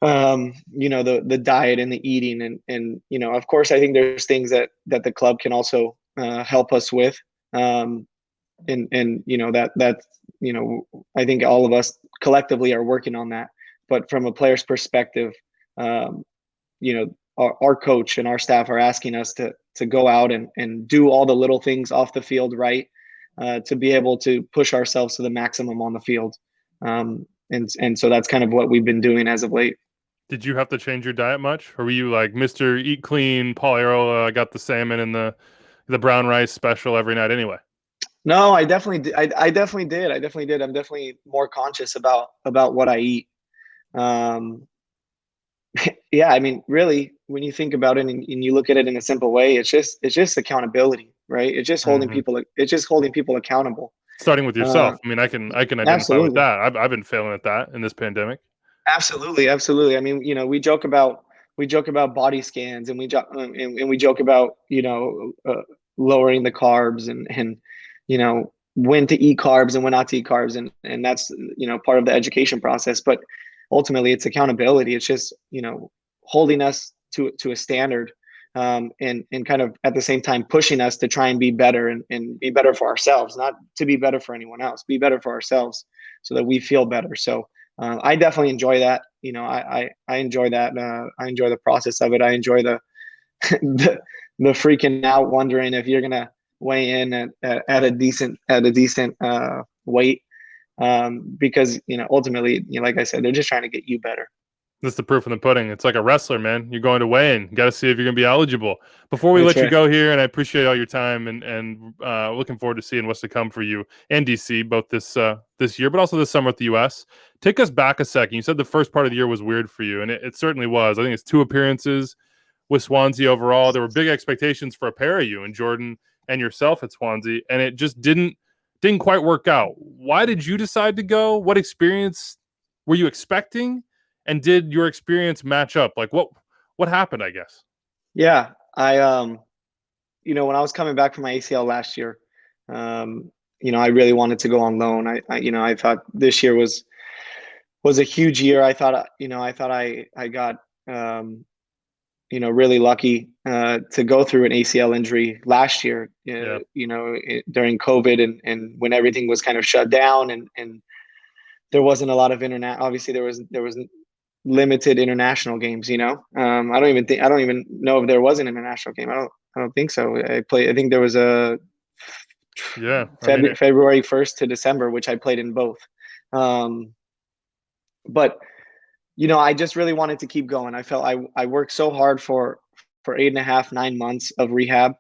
the diet and the eating, and of course I think there's things that the club can also help us with, and that I think all of us collectively are working on that. But from a player's perspective, our coach and our staff are asking us to go out and do all the little things off the field, right? To be able to push ourselves to the maximum on the field. And so that's kind of what we've been doing as of late. Did you have to change your diet much? Or were you like Mr. Eat Clean, Paul Arriola, I got the salmon and the brown rice special every night anyway? No, I definitely did. I definitely did. I'm definitely more conscious about what I eat. Yeah, I mean, really, when you think about it and you look at it in a simple way, it's just accountability, right? It's just holding people. It's just holding people accountable. Starting with yourself. I mean, I can identify absolutely. with that. I've been failing at that in this pandemic. Absolutely. I mean, we joke about body scans, and we joke about lowering the carbs and when to eat carbs and when not to eat carbs, and that's part of the education process. But ultimately, it's accountability. It's just holding us to a standard, and kind of at the same time pushing us to try and be better and be better for ourselves, not to be better for anyone else. Be better for ourselves so that we feel better. So I definitely enjoy that. I enjoy that. I enjoy the process of it. I enjoy the freaking out, wondering if you're gonna weigh in at a decent weight, because ultimately, like I said, they're just trying to get you better. That's the proof in the pudding. It's like a wrestler, man. You're going to weigh in. You got to see if you're going to be eligible. Before we let you go here, and I appreciate all your time, and looking forward to seeing what's to come for you and DC, both this year, but also this summer at the U.S. Take us back a second. You said the first part of the year was weird for you, and it certainly was. I think it's 2 appearances with Swansea overall. There were big expectations for a pair of you and Jordan and yourself at Swansea, and it just didn't quite work out. Why did you decide to go? What experience were you expecting? And did your experience match up? Like what happened, I guess? Yeah, I when I was coming back from my ACL last year, I really wanted to go on loan. I thought this year was a huge year. I thought I got, really lucky to go through an ACL injury last year, during COVID and when everything was kind of shut down and there wasn't a lot of obviously there was limited international games, I don't even know if there was an international game. I don't think so. I think there was a February 1st to December, which I played in both. But I just really wanted to keep going. I felt I worked so hard for 8.5, 9 months of rehab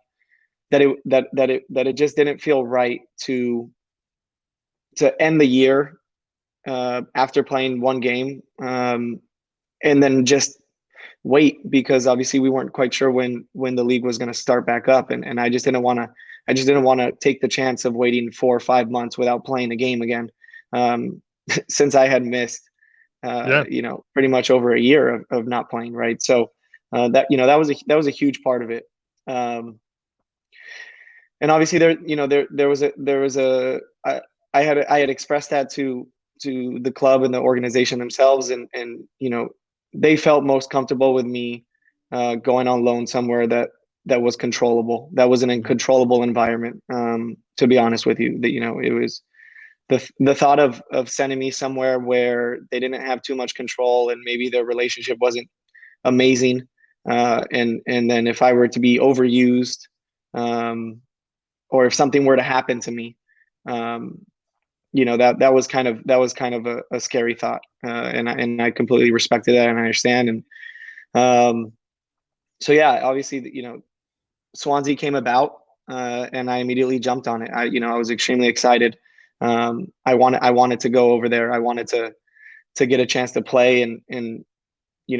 that it just didn't feel right to end the year after playing one game, and then just wait, because obviously we weren't quite sure when the league was going to start back up, and I just didn't want to take the chance of waiting 4 or 5 months without playing a game again, since I had missed pretty much over a year of not playing, right? So that was a huge part of it. And obviously I had expressed that to the club and the organization themselves, and they felt most comfortable with me going on loan somewhere that was controllable, that was in a controllable environment. To be honest with you, that it was the thought of sending me somewhere where they didn't have too much control and maybe their relationship wasn't amazing, and then if I were to be overused, or if something were to happen to me, that was kind of a scary thought, and I completely respected that and I understand. And so yeah, obviously Swansea came about, and I immediately jumped on it. I was extremely excited. I wanted to go over there. I wanted to get a chance to play and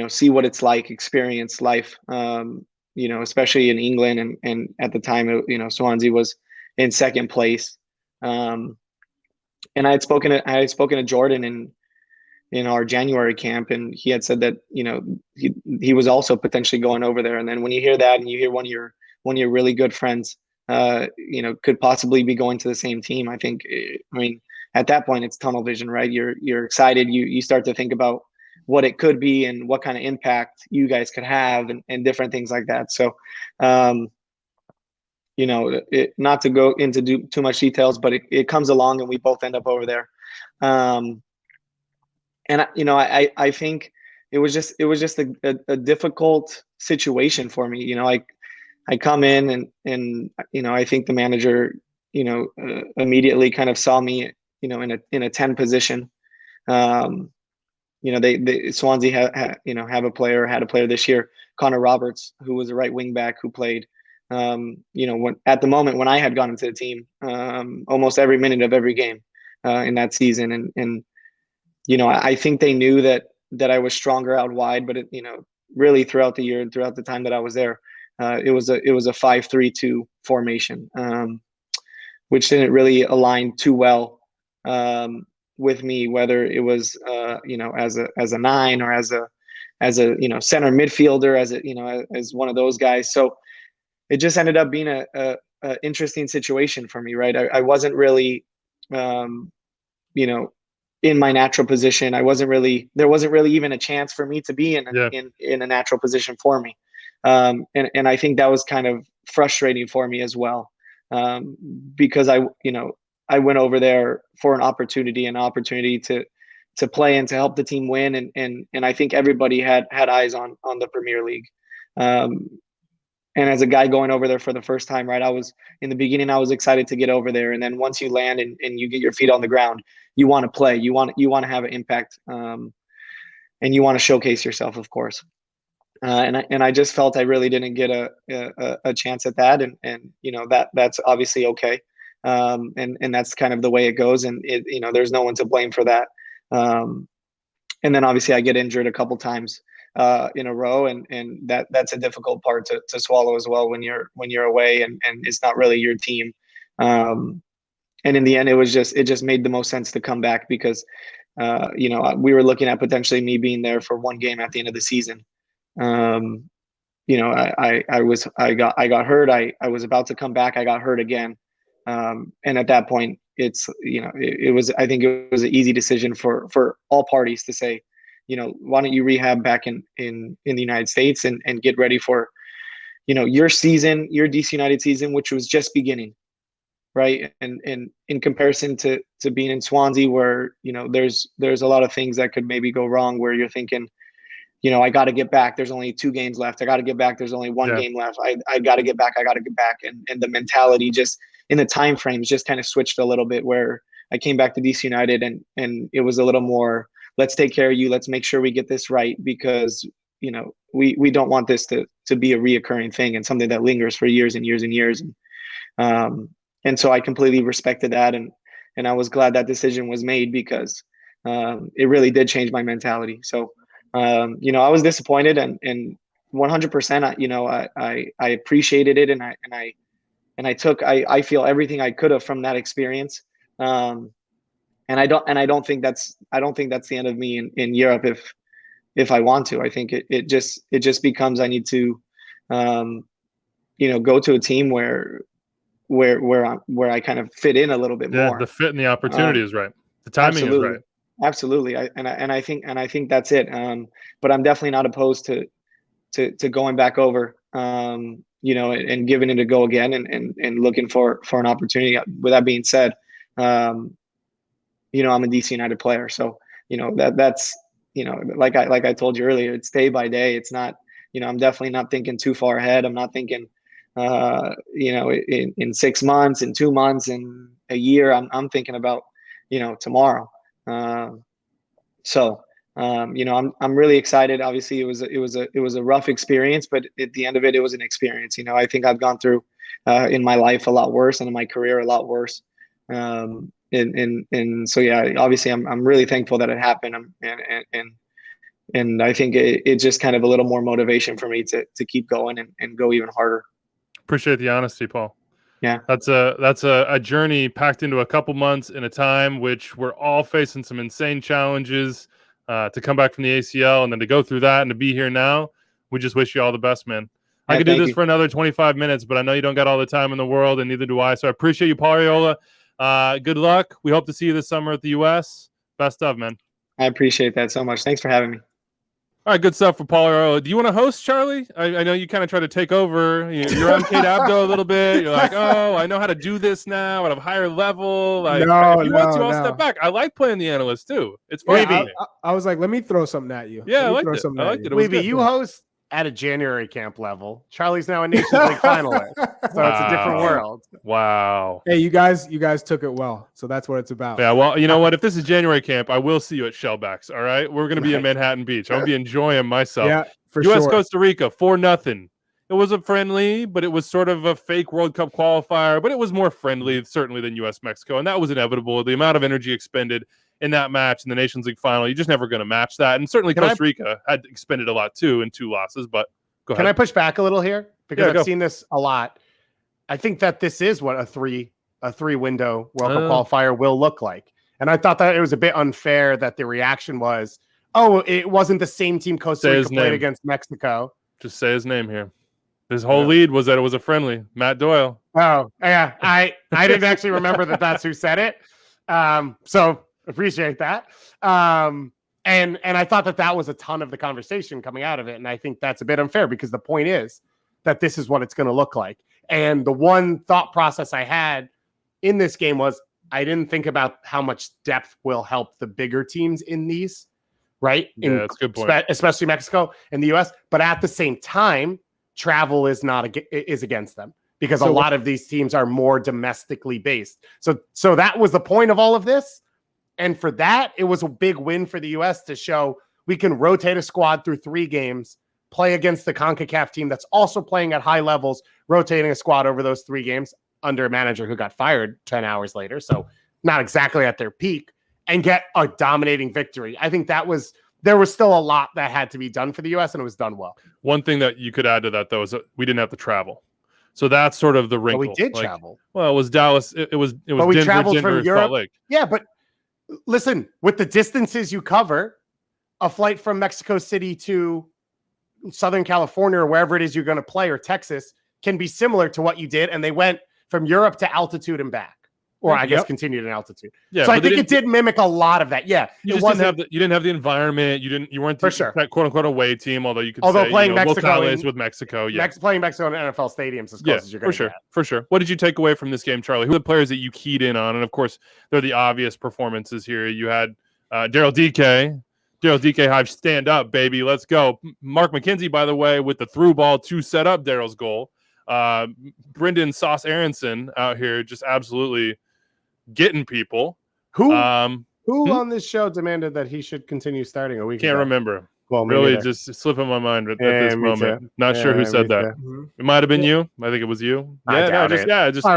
see what it's like, experience life, especially in England, and at the time Swansea was in second place. And I had spoken to Jordan in our January camp, and he had said that he was also potentially going over there. And then when you hear that, and you hear one of your really good friends could possibly be going to the same team, I mean at that point it's tunnel vision, right? You're excited. You start to think about what it could be and what kind of impact you guys could have, and different things like that. So not to go into too much details, but it comes along and we both end up over there. And I think it was just a difficult situation for me. I come in and I think the manager immediately kind of saw me in a 10 position. They Swansea had a player this year, Connor Roberts, who was a right wing back who played at the moment when I had gone into the team, almost every minute of every game in that season. And I think they knew that I was stronger out wide, but really throughout the year and throughout the time that I was there, it was a 5-3-2 formation, which didn't really align too well with me, whether it was as a 9 or as a center midfielder, as one of those guys. So it just ended up being a interesting situation for me, right? I wasn't really in my natural position. There wasn't really even a chance for me to be in a natural position for me. And I think that was kind of frustrating for me as well, because I went over there for an opportunity to play and to help the team win. And I think everybody had eyes on the Premier League. And as a guy going over there for the first time, right, in the beginning, I was excited to get over there. And then once you land and you get your feet on the ground, you want to play, you want to have an impact, and you want to showcase yourself, of course. And I just felt I really didn't get a chance at that. And that's obviously okay. And that's kind of the way it goes. And there's no one to blame for that. And then obviously I get injured a couple times in a row, and that's a difficult part to swallow as well when you're away and it's not really your team. And in the end, it just made the most sense to come back, because we were looking at potentially me being there for one game at the end of the season. I got hurt. I was about to come back. I got hurt again. And at that point, it's, I think it was an easy decision for all parties to say, why don't you rehab back in the United States and get ready for, your season, your DC United season, which was just beginning. Right. And in comparison to being in Swansea, where, there's a lot of things that could maybe go wrong, where you're thinking, I got to get back. There's only 2 games left. I got to get back. There's only 1 game left. I got to get back. I got to get back. And the mentality just in the time frames just kind of switched a little bit, where I came back to DC United and it was a little more, let's take care of you. Let's make sure we get this right, because, we don't want this to be a reoccurring thing and something that lingers for years and years and years. And so I completely respected that. And I was glad that decision was made, because it really did change my mentality. So, I was disappointed and 100%, I appreciated it. I feel everything I could have from that experience. And I don't think that's the end of me in Europe. If I want to, I think it just becomes, I need to, go to a team where I kind of fit in a little bit more. The fit and the opportunity is right. The timing is right. Absolutely. I think that's it. But I'm definitely not opposed to going back over, and giving it a go again and looking for an opportunity. With that being said, I'm a DC United player. So, that's, like I told you earlier, it's day by day. It's not, I'm definitely not thinking too far ahead. I'm not thinking, in 6 months, in 2 months, in a year. I'm thinking about, tomorrow. So, I'm really excited. Obviously it was a rough experience, but at the end of it, it was an experience. I think I've gone through, in my life a lot worse, and in my career a lot worse. And so, yeah, obviously I'm really thankful that it happened. And I think it's just kind of a little more motivation for me to keep going and go even harder. Appreciate the honesty, Paul. Yeah, that's a journey packed into a couple months in a time which we're all facing some insane challenges, to come back from the ACL and then to go through that and to be here now. We just wish you all the best, man. I could do this for another 25 minutes, but I know you don't got all the time in the world, and neither do I. So I appreciate you, Paul Arriola. Good luck. We hope to see you this summer at the US. Best of, man. I appreciate that so much. Thanks for having me. All right, good stuff for Paul Arriola. Do you want to host, Charlie? I know you kind of try to take over. You're on Kate Abdo a little bit. You're like, oh, I know how to do this now at a higher level. Like, if you want to, I'll step back. I like playing the analyst too. It's fun. I was like, let me throw something at you. Yeah, I liked it. Maybe you host at a January camp level. Charlie's now a Nations League finalist, so it's a different world. Wow. Hey, you guys took it well, so that's what it's about. Yeah, well, you know what? If this is January camp, I will see you at Shellbacks. All right, we're going to be in Manhattan Beach. I'll be enjoying myself. Yeah, for US sure. Costa Rica 4-0. It was a friendly, but it was sort of a fake World Cup qualifier. But it was more friendly, certainly, than US Mexico, and that was inevitable. The amount of energy expended in that match in the Nations League final, you're just never going to match that. And certainly Costa Rica had expended a lot too in 2 losses, but. Can I push back a little here? Because I've seen this a lot. I think that this is what a three window World Cup qualifier will look like. And I thought that it was a bit unfair that the reaction was, oh, it wasn't the same team Costa Rica played against Mexico. Just say his name here. His whole lead was that it was a friendly. Matt Doyle. Oh, yeah. I didn't actually remember that that's who said it. So appreciate that. And I thought that was a ton of the conversation coming out of it. And I think that's a bit unfair, because the point is that this is what it's going to look like. And the one thought process I had in this game was I didn't think about how much depth will help the bigger teams in these, right? Yeah, that's a good point. Especially Mexico and the US. But at the same time, travel is against them, because a lot of these teams are more domestically based. So that was the point of all of this. And for that, it was a big win for the U.S. to show we can rotate a squad through 3 games, play against the CONCACAF team that's also playing at high levels, rotating a squad over those 3 games under a manager who got fired 10 hours later. So not exactly at their peak, and get a dominating victory. I think there was still a lot that had to be done for the U.S., and it was done well. One thing that you could add to that, though, is that we didn't have to travel. So that's sort of the wrinkle. But we did travel. Well, it was Dallas. It was but we Denver, traveled Denver, from Europe. Salt Lake. Yeah, but listen, with the distances you cover, a flight from Mexico City to Southern California or wherever it is you're going to play, or Texas, can be similar to what you did. And they went from Europe to altitude and back. Or I guess continued in altitude. Yeah, so I think it did mimic a lot of that. Yeah, you didn't have the environment. You weren't the quote unquote away team. Although you could say, playing Mexico with Mexico, playing Mexico in NFL stadiums as close as you're going to get. For sure. What did you take away from this game, Charlie? Who are the players that you keyed in on? And of course, they're the obvious performances here. You had Daryl Dike Hive, stand up, baby, let's go. Mark McKenzie, by the way, with the through ball to set up Daryl's goal. Brenden Sauce Aaronson out here just absolutely getting people. Who on this show demanded that he should continue starting a week Can't ago? remember. Well, really just slipping my mind at this moment. Too. Not sure who said that. It might have been you. I think it was you. I would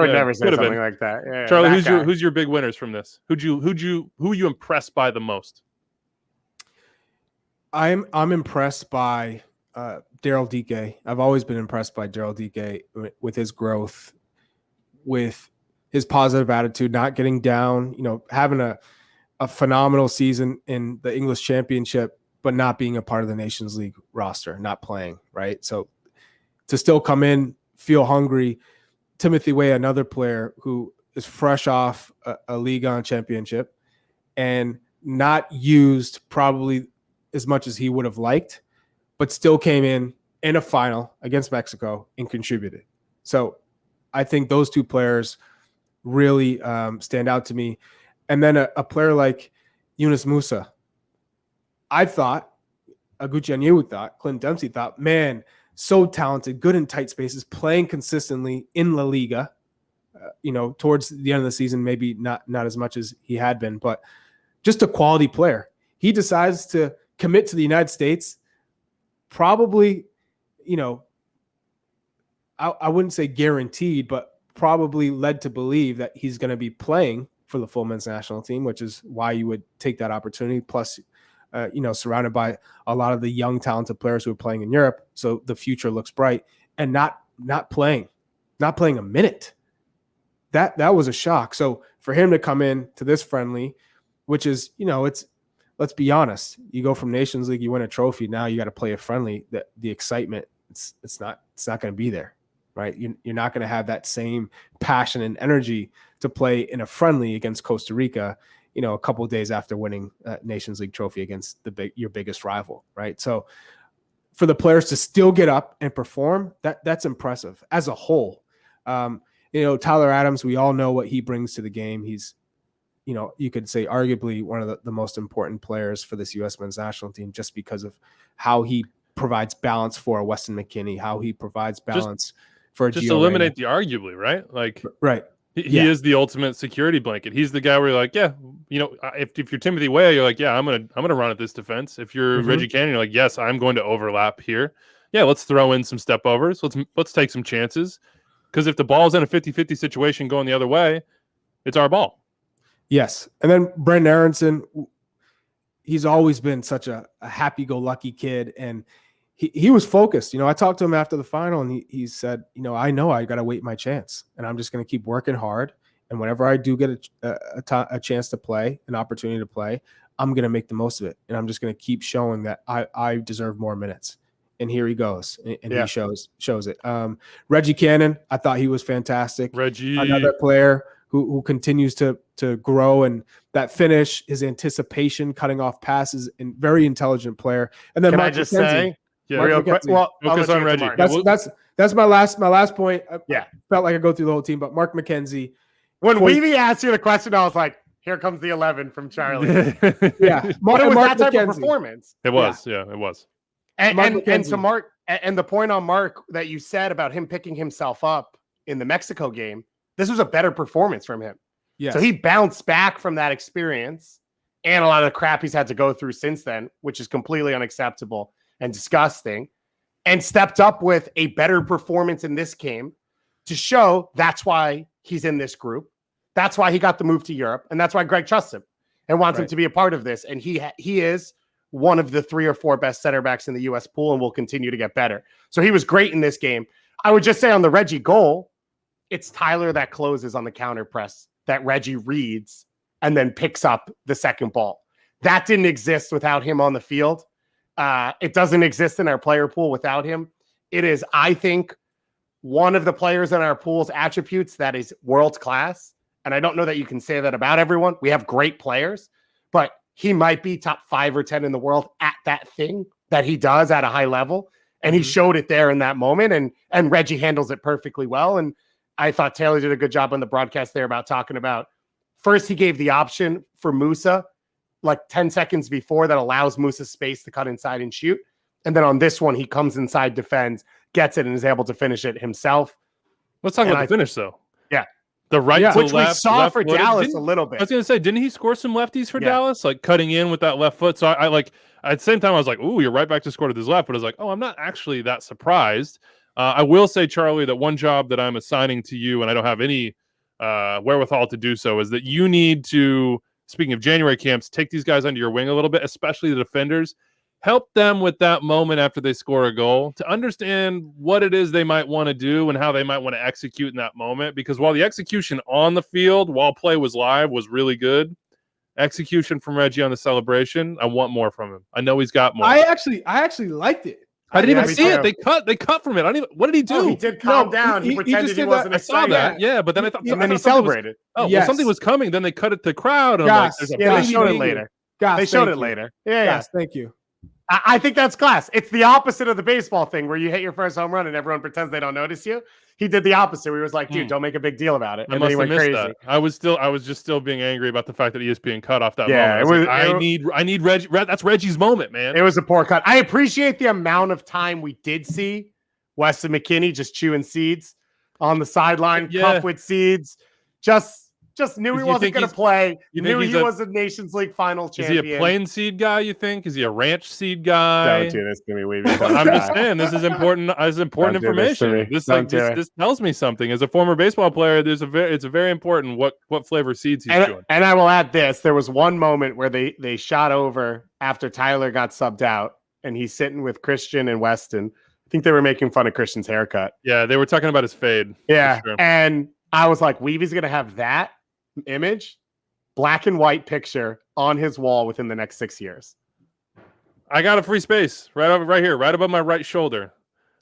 never say something like that. Yeah, Charlie, who's your big winners from this? Who you impressed by the most? I'm impressed by Daryl Dike. I've always been impressed by Daryl Dike with his growth, with his positive attitude, not getting down, having a phenomenal season in the English Championship, but not being a part of the Nations League roster, not playing, right? So to still come in, feel hungry. Timothy Way, another player who is fresh off a Liga championship and not used probably as much as he would have liked, but still came in a final against Mexico and contributed. So I think those two players really stand out to me. And then a player like Yunus Musa, I thought, Aguchi Onyewu thought, Clint Dempsey thought, man, so talented, good in tight spaces, playing consistently in La Liga. Towards the end of the season, maybe not as much as he had been, but just a quality player. He decides to commit to the United States, probably, I wouldn't say guaranteed, but probably led to believe that he's going to be playing for the full men's national team, which is why you would take that opportunity. Plus, surrounded by a lot of the young, talented players who are playing in Europe. So the future looks bright, and not playing a minute. That was a shock. So for him to come in to this friendly, which is, let's be honest, you go from Nations League, you win a trophy. Now you got to play a friendly. The excitement, it's not going to be there, right? You're not going to have that same passion and energy to play in a friendly against Costa Rica, a couple of days after winning a Nations League trophy against your biggest rival, right? So for the players to still get up and perform, that's impressive as a whole. Tyler Adams, we all know what he brings to the game. He's, you could say arguably one of the most important players for this U.S. men's national team, just because of how he provides balance for a Weston McKennie, how he provides balance for a just eliminate the arguably, right? Like, right. He is the ultimate security blanket. He's the guy where you're like, if you're Timothy Way, you're like, I'm gonna run at this defense. If you're Reggie Cannon, you're like, yes, I'm going to overlap here. Yeah, let's throw in some step overs. Let's take some chances. Because if the ball's in a 50-50 situation going the other way, it's our ball. Yes. And then Brenden Aaronson, he's always been such a happy-go-lucky kid, and he was focused. I talked to him after the final, and he said, I know I got to wait my chance, and I'm just going to keep working hard. And whenever I do get a chance to play, an opportunity to play, I'm going to make the most of it. And I'm just going to keep showing that I deserve more minutes. And here he goes, and he shows it. Reggie Cannon, I thought he was fantastic. Reggie, another player who continues to grow, and that finish, his anticipation, cutting off passes, and very intelligent player. And then Can Mark I just McKenzie. say, real quick, well, focus on Reggie. That's my last point. I felt like I go through the whole team, but Mark McKenzie. When Weavy asked you the question, I was like, here comes the 11 from Charlie. But it was Mark that type McKenzie. of performance. It was, it was. And to Mark, and the point on Mark that you said about him picking himself up in the Mexico game, this was a better performance from him. Yes. So he bounced back from that experience and a lot of the crap he's had to go through since then, which is completely unacceptable and disgusting, and stepped up with a better performance in this game to show that's why he's in this group. That's why he got the move to Europe, and that's why Greg trusts him and wants him to be a part of this. And he is one of the 3 or 4 best center backs in the U.S. pool and will continue to get better. So he was great in this game. I would just say on the Reggie goal, it's Tyler that closes on the counter press that Reggie reads and then picks up the second ball. That didn't exist without him on the field. It doesn't exist in our player pool without him. It is, I think, one of the players in our pool's attributes that is world class. And I don't know that you can say that about everyone. We have great players, but he might be top 5 or 10 in the world at that thing that he does at a high level. And he showed it there in that moment. And Reggie handles it perfectly well. And I thought Taylor did a good job on the broadcast there about talking about, first he gave the option for Musa like 10 seconds before that allows Musa space to cut inside and shoot. And then on this one, he comes inside, defends, gets it, and is able to finish it himself. Let's talk about the finish, though. Yeah. The right to which left, we saw for Dallas a little bit. I was going to say, didn't he score some lefties for Dallas? Like cutting in with that left foot. So I like, at the same time, I was like, ooh, you're right back to score with his left. But I was like, oh, I'm not actually that surprised. I will say, Charlie, that one job that I'm assigning to you, and I don't have any wherewithal to do so, is that you need to, speaking of January camps, take these guys under your wing a little bit, especially the defenders. Help them with that moment after they score a goal to understand what it is they might want to do and how they might want to execute in that moment. Because while the execution on the field, while play was live, was really good, execution from Reggie on the celebration, I want more from him. I know he's got more. I actually liked it. I didn't even see it. They cut from it. What did he do? Oh, he did calm down. He pretended he wasn't excited. I saw that. Yeah, but then I thought, and then he celebrated. Well, something was coming. Then they cut it to the crowd. And they showed it later. They showed it later. Yeah. Thank you. I think that's class. It's the opposite of the baseball thing where you hit your first home run and everyone pretends they don't notice you. He did the opposite. We was like, dude, don't make a big deal about it. And then he went crazy. That. I was just still being angry about the fact that ESPN cut off that moment. I need Reggie. That's Reggie's moment, man. It was a poor cut. I appreciate the amount of time we did see Weston McKennie just chewing seeds on the sideline, cup with seeds. Just knew he wasn't going to play. Knew he was a Nations League final champion. Is he a plain seed guy, you think? Is he a ranch seed guy? Don't do this to me, I'm just saying, this is important information. This tells me something. As a former baseball player, it's very important what flavor seeds he's doing. And I will add this. There was one moment where they shot over after Tyler got subbed out, and he's sitting with Christian and Weston. I think they were making fun of Christian's haircut. Yeah, they were talking about his fade. Yeah, sure. And I was like, Weevy's going to have that image, black and white picture on his wall within the next 6 years. I got a free space right here, right above my right shoulder.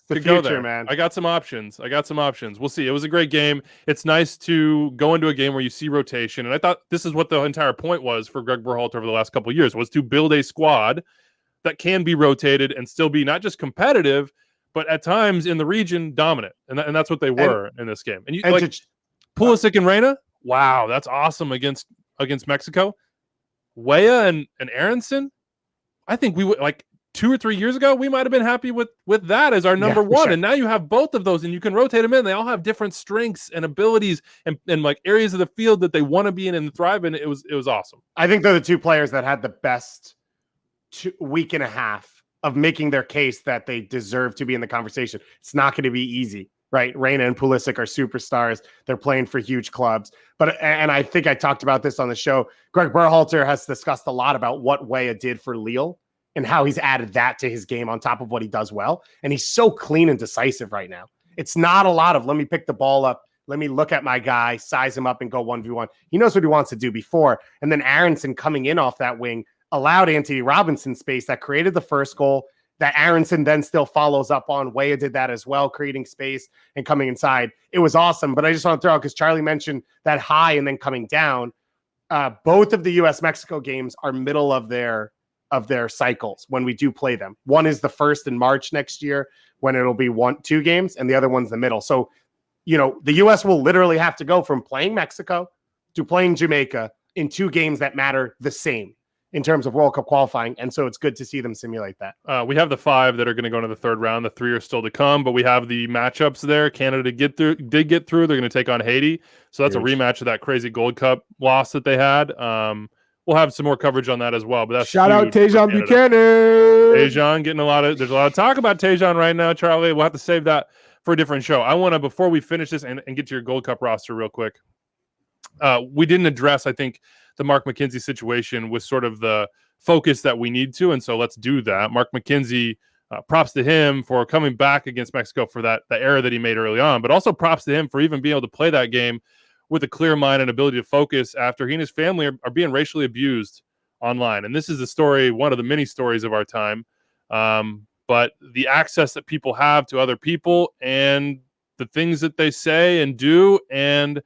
The future, man. I got some options. We'll see. It was a great game. It's nice to go into a game where you see rotation. And I thought this is what the entire point was for Greg Berhalter over the last couple of years, was to build a squad that can be rotated and still be not just competitive, but at times in the region dominant. And that's what they were in this game. And Pulisic and Reyna, wow, that's awesome against Mexico. Weah and Aaronson, I think we would, like 2 or 3 years ago, we might have been happy with that as our number one. Sure. And now you have both of those and you can rotate them in. They all have different strengths and abilities and like areas of the field that they want to be in and thrive in. It was awesome. I think they're the two players that had the best week and a half of making their case that they deserve to be in the conversation. It's not going to be easy. Right, Reyna and Pulisic are superstars. They're playing for huge clubs. And I think I talked about this on the show. Greg Berhalter has discussed a lot about what Weah did for Lille and how he's added that to his game on top of what he does well. And he's so clean and decisive right now. It's not a lot of let me pick the ball up, let me look at my guy, size him up, and go 1v1. He knows what he wants to do before. And then Aaronson coming in off that wing allowed Anthony Robinson space that created the first goal. That Aaronson then still follows up on. Weah did that as well, creating space and coming inside. It was awesome. But I just want to throw out, because Charlie mentioned that high and then coming down. Both of the US-Mexico games are middle of their cycles when we do play them. One is the first in March next year when it'll be 2 games, and the other one's the middle. So, the US will literally have to go from playing Mexico to playing Jamaica in 2 games that matter the same in terms of World Cup qualifying. And so it's good to see them simulate that. We have the 5 that are going to go into the third round. The 3 are still to come, but we have the matchups there. Canada did get through. They're going to take on Haiti. So that's huge. A rematch of that crazy Gold Cup loss that they had. We'll have some more coverage on that as well. But that's shout out Tajon Buchanan. Tajon getting there's a lot of talk about Tajon right now, Charlie. We'll have to save that for a different show. I want to, before we finish this and get to your Gold Cup roster real quick. We didn't address, I think, the Mark McKenzie situation with sort of the focus that we need to. And so let's do that. Mark McKenzie, props to him for coming back against Mexico for the error that he made early on, but also props to him for even being able to play that game with a clear mind and ability to focus after he and his family are being racially abused online. And this is the story, one of the many stories of our time. But the access that people have to other people and the things that they say and do, and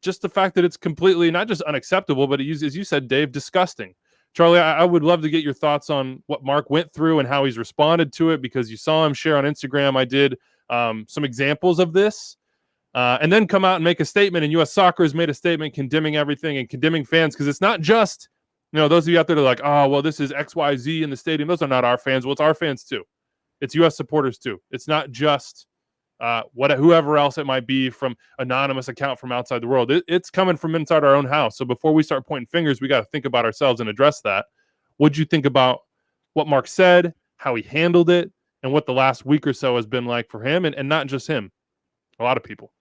just the fact that it's completely not just unacceptable, but as you said, Dave, disgusting. Charlie, I would love to get your thoughts on what Mark went through and how he's responded to it, because you saw him share on Instagram. I did some examples of this, and then come out and make a statement. And U.S. Soccer has made a statement condemning everything and condemning fans, because it's not just, those of you out there that are like, oh, well, this is XYZ in the stadium. Those are not our fans. Well, it's our fans too. It's U.S. supporters too. It's not just whoever else it might be from anonymous account from outside the world. It's coming from inside our own house. So before we start pointing fingers, we got to think about ourselves and address that. What'd you think about what Mark said, how he handled it, and what the last week or so has been like for him, and not just him, a lot of people?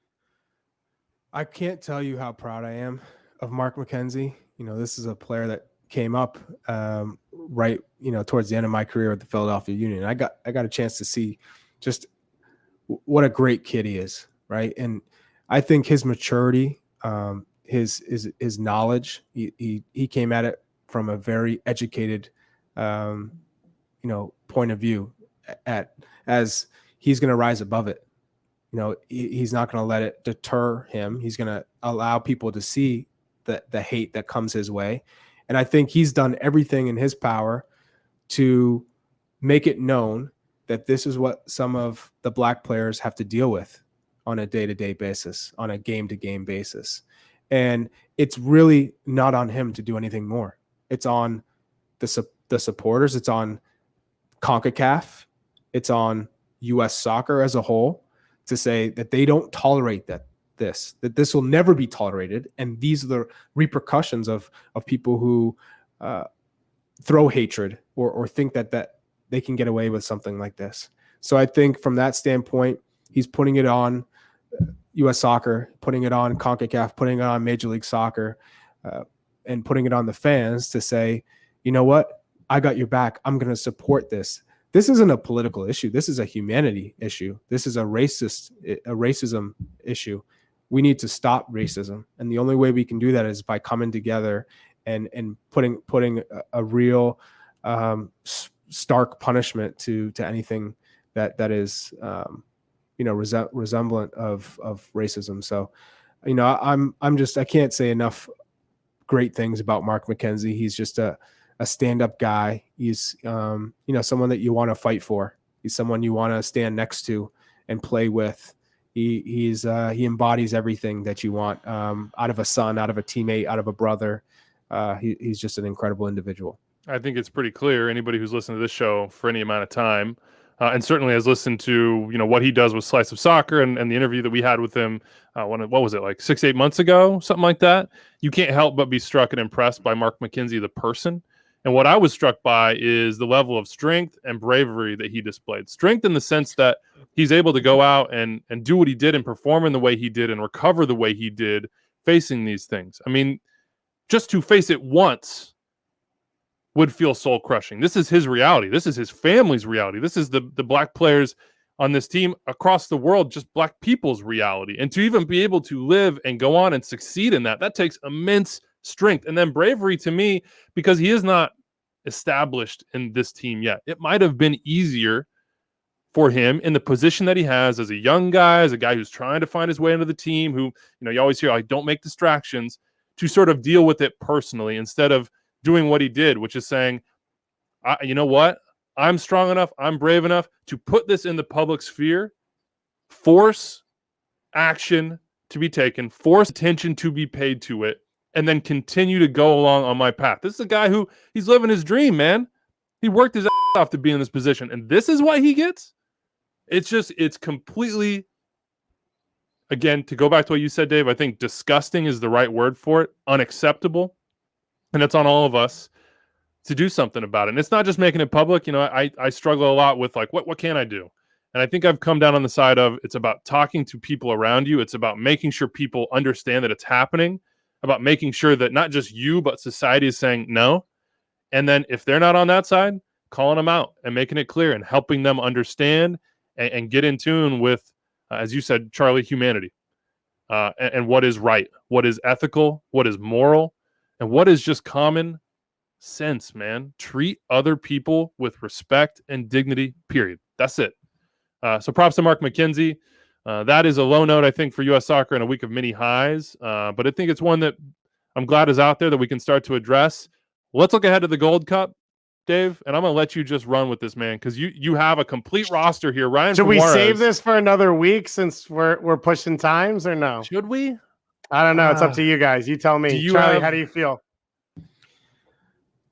I can't tell you how proud I am of Mark McKenzie. This is a player that came up right, towards the end of my career at the Philadelphia Union. I got a chance to see just what a great kid he is, right? And I think his maturity, his knowledge, he came at it from a very educated, point of view. As he's going to rise above it. He's not going to let it deter him. He's going to allow people to see the hate that comes his way. And I think he's done everything in his power to make it known that this is what some of the black players have to deal with on a day-to-day basis, on a game-to-game basis. And it's really not on him to do anything more. It's on the supporters. It's on CONCACAF. It's on U.S. Soccer as a whole to say that they don't tolerate that this will never be tolerated. And these are the repercussions of people who throw hatred or think that they can get away with something like this. So I think from that standpoint, he's putting it on U.S. Soccer, putting it on CONCACAF, putting it on Major League Soccer, and putting it on the fans to say, you know what? I got your back. I'm going to support this. This isn't a political issue. This is a humanity issue. This is a racism issue. We need to stop racism. And the only way we can do that is by coming together and putting a real stark punishment to anything that is resemblant of racism. So I can't say enough great things about Mark McKenzie. He's just a stand-up guy. He's someone that you want to fight for. He's someone you want to stand next to and play with. He embodies everything that you want out of a son, out of a teammate, out of a brother. He's just an incredible individual. I think it's pretty clear. Anybody who's listened to this show for any amount of time, and certainly has listened to what he does with Slice of Soccer and the interview that we had with him, what was it, like 6-8 months ago, something like that. You can't help but be struck and impressed by Mark McKenzie, the person. And what I was struck by is the level of strength and bravery that he displayed. Strength in the sense that he's able to go out and do what he did and perform in the way he did and recover the way he did facing these things. I mean, just to face it once would feel soul crushing. This is his reality. This is his family's reality. This is the black players on this team across the world, just black people's reality. And to even be able to live and go on and succeed in that takes immense strength. And then bravery to me, because he is not established in this team yet. It might have been easier for him in the position that he has as a young guy, as a guy who's trying to find his way into the team, who, you always hear, like, don't make distractions, to sort of deal with it personally instead of doing what he did, which is saying, you know what? I'm strong enough, I'm brave enough to put this in the public sphere, force action to be taken, force attention to be paid to it, and then continue to go along on my path. This is a guy who, he's living his dream, man. He worked his ass off to be in this position, and this is what he gets? It's completely, again, to go back to what you said, Dave, I think disgusting is the right word for it, unacceptable, and it's on all of us to do something about it. And it's not just making it public. I struggle a lot with, like, what can I do? And I think I've come down on the side of, it's about talking to people around you. It's about making sure people understand that it's happening, about making sure that not just you, but society is saying no. And then if they're not on that side, calling them out and making it clear and helping them understand and get in tune with, as you said, Charlie, humanity, and what is right, what is ethical, what is moral, and what is just common sense, man. Treat other people with respect and dignity, period. That's it. So props to Mark McKenzie. That is a low note, I think, for U.S. soccer in a week of many highs. But I think it's one that I'm glad is out there that we can start to address. Let's look ahead to the Gold Cup, Dave, and I'm going to let you just run with this, man, because you have a complete roster here. Ryan, should we save this for another week since we're pushing times, or no? Should we? I don't know. It's up to you guys. You tell me. Charlie, how do you feel?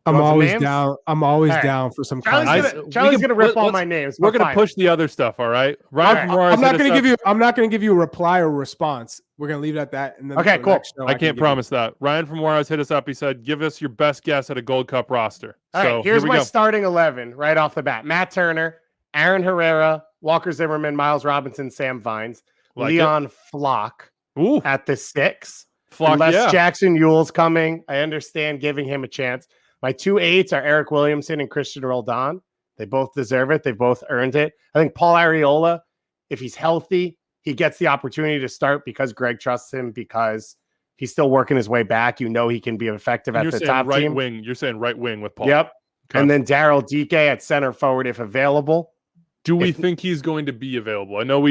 I'm always down. I'm always down for some. Charlie's gonna rip all my names. We're gonna push the other stuff. All right, Ryan from I'm not gonna give you a reply or response. We're gonna leave it at that. And then okay, cool. I can't promise that. Ryan from Juarez hit us up. He said, "Give us your best guess at a Gold Cup roster." All right, here's my starting 11 right off the bat: Matt Turner, Aaron Herrera, Walker Zimmerman, Miles Robinson, Sam Vines, Leon Flock at the 6. Unless Jackson Yule's coming, I understand giving him a chance. My 2 8s are Eric Williamson and Christian Roldan. They both deserve it. They both earned it. I think Paul Arriola, if he's healthy, he gets the opportunity to start because Greg trusts him, because he's still working his way back. You know he can be effective at the top team. Wing. You're saying right wing with Paul. Yep. Okay. And then Daryl Dike at center forward if available. Do we think he's going to be available? I know